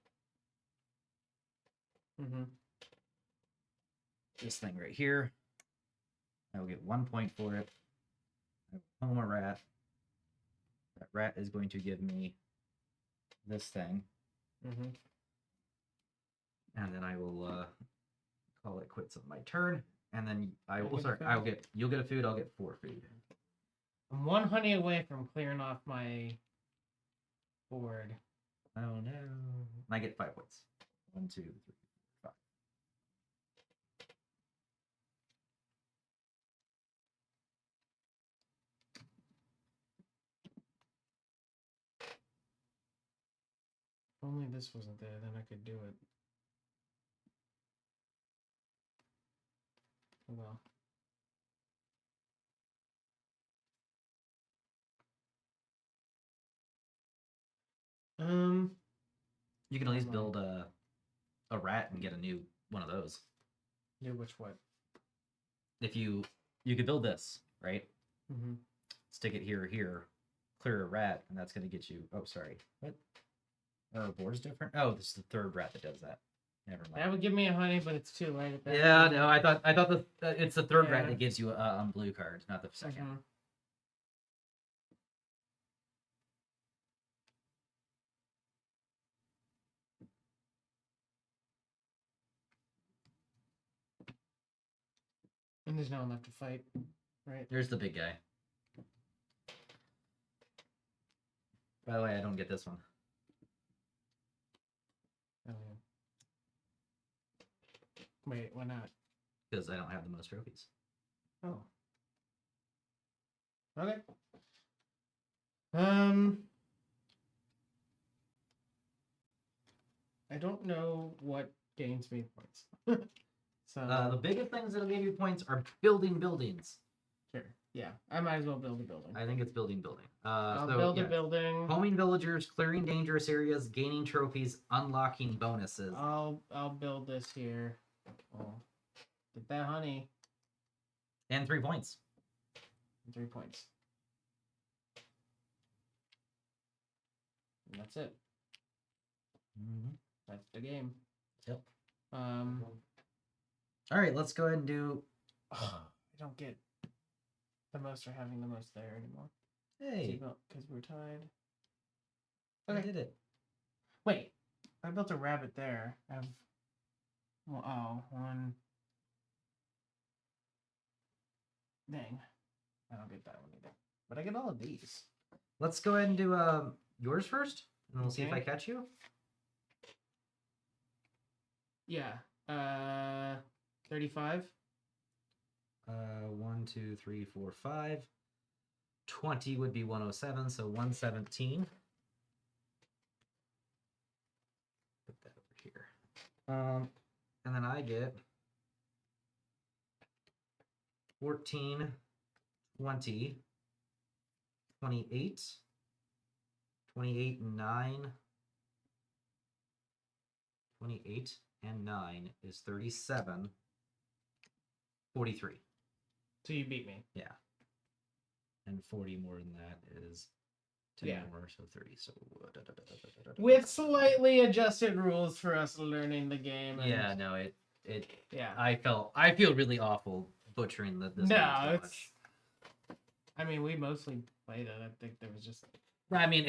this thing right here. I will get 1 point for it. I will home a rat. That rat is going to give me this thing. And then I will call it quits on my turn. And then you'll get a food, I'll get 4 food. I'm 1 honey away from clearing off my board. Oh no. And I get 5 points. 1, 2, 3, 4, 5. If only this wasn't there, then I could do it. Oh well. You can at least build a rat and get a new one of those. Do which what? If you could build this, right? Mm-hmm. Stick it here or here, clear a rat, and that's going to get you. Oh, sorry. What? Our board's different. Oh, this is the 3rd rat that does that. Never mind. That would give me a honey, but it's too late at that Yeah, point. no, I thought it's the 3rd rat Yeah. that gives you a blue card, not the 2nd. Mhm. And there's no one left to fight, right? There's the big guy. By the way, I don't get this one Oh, yeah. Wait, why not? because I don't have the most trophies. Oh. Okay. I don't know what gains me points. So The biggest things that'll give you points are building buildings. sure. Yeah, I might as well build a building. I think it's building. I'll build a building. Homing villagers, clearing dangerous areas, gaining trophies, unlocking bonuses. I'll build this here. Oh, get that honey. And 3 points. 3 points. And that's it. That's the game. Yep. All right, let's go ahead and do. I don't get the most for having the most there anymore. Hey, because we're tied. I did it. Wait, I built a rabbit there. I have. Well, oh, 1. Dang, I don't get that one either. But I get all of these. Let's go ahead and do yours first. and we'll see if I Okay. catch you. Yeah. 35. 1, 2, 3, 4, 5. 20 would be 107, so 117. Put that over here. And then I get 14, 20, 28, 28 and 9. 28 and 9 is 37. 43. So you beat me. Yeah. And 40 more than that is 10 Yeah. more, so 30. So With slightly adjusted rules for us learning the game. And, yeah, no, it Yeah. I feel really awful butchering this game so it's. much. I mean, we mostly played it. I think there was just. I mean,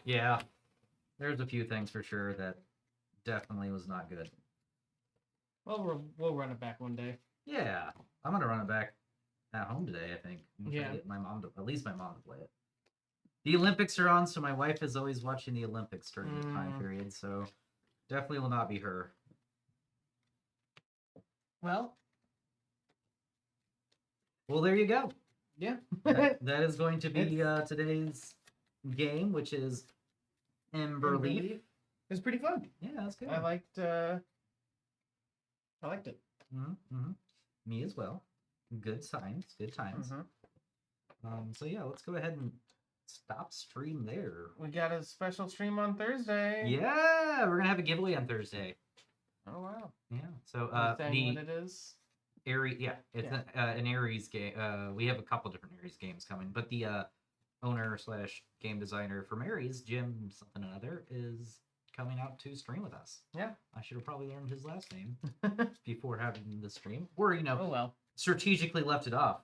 yeah. There's a few things for sure that definitely was not good. Well, we'll run it back one day. Yeah, I'm gonna run it back at home today. I think. I'm gonna try Yeah. to get my mom to at least my mom to play it. The Olympics are on, so my wife is always watching the Olympics during the time period. So definitely will not be her. Well, there you go. yeah. That is going to be today's game, which is Emberleaf. It's pretty fun. Yeah, that's good. I liked it. Mm-hmm. Me as well. Good signs. Good times. So yeah, let's go ahead and stop stream there. We got a special stream on Thursday. Yeah, we're gonna have a giveaway on Thursday. Oh wow. Yeah. So Are you saying what it is? Aries, yeah, it's an Aries game. We have a couple different Aries games coming, but the owner / game designer from Aries, Jim something or other, is coming out to stream with us. Yeah. I should have probably learned his last name before having the stream, or Oh well. strategically left it off.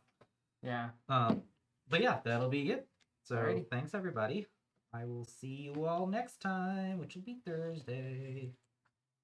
Yeah. But yeah, that'll be it. So Alrighty. thanks everybody. I will see you all next time, which will be Thursday.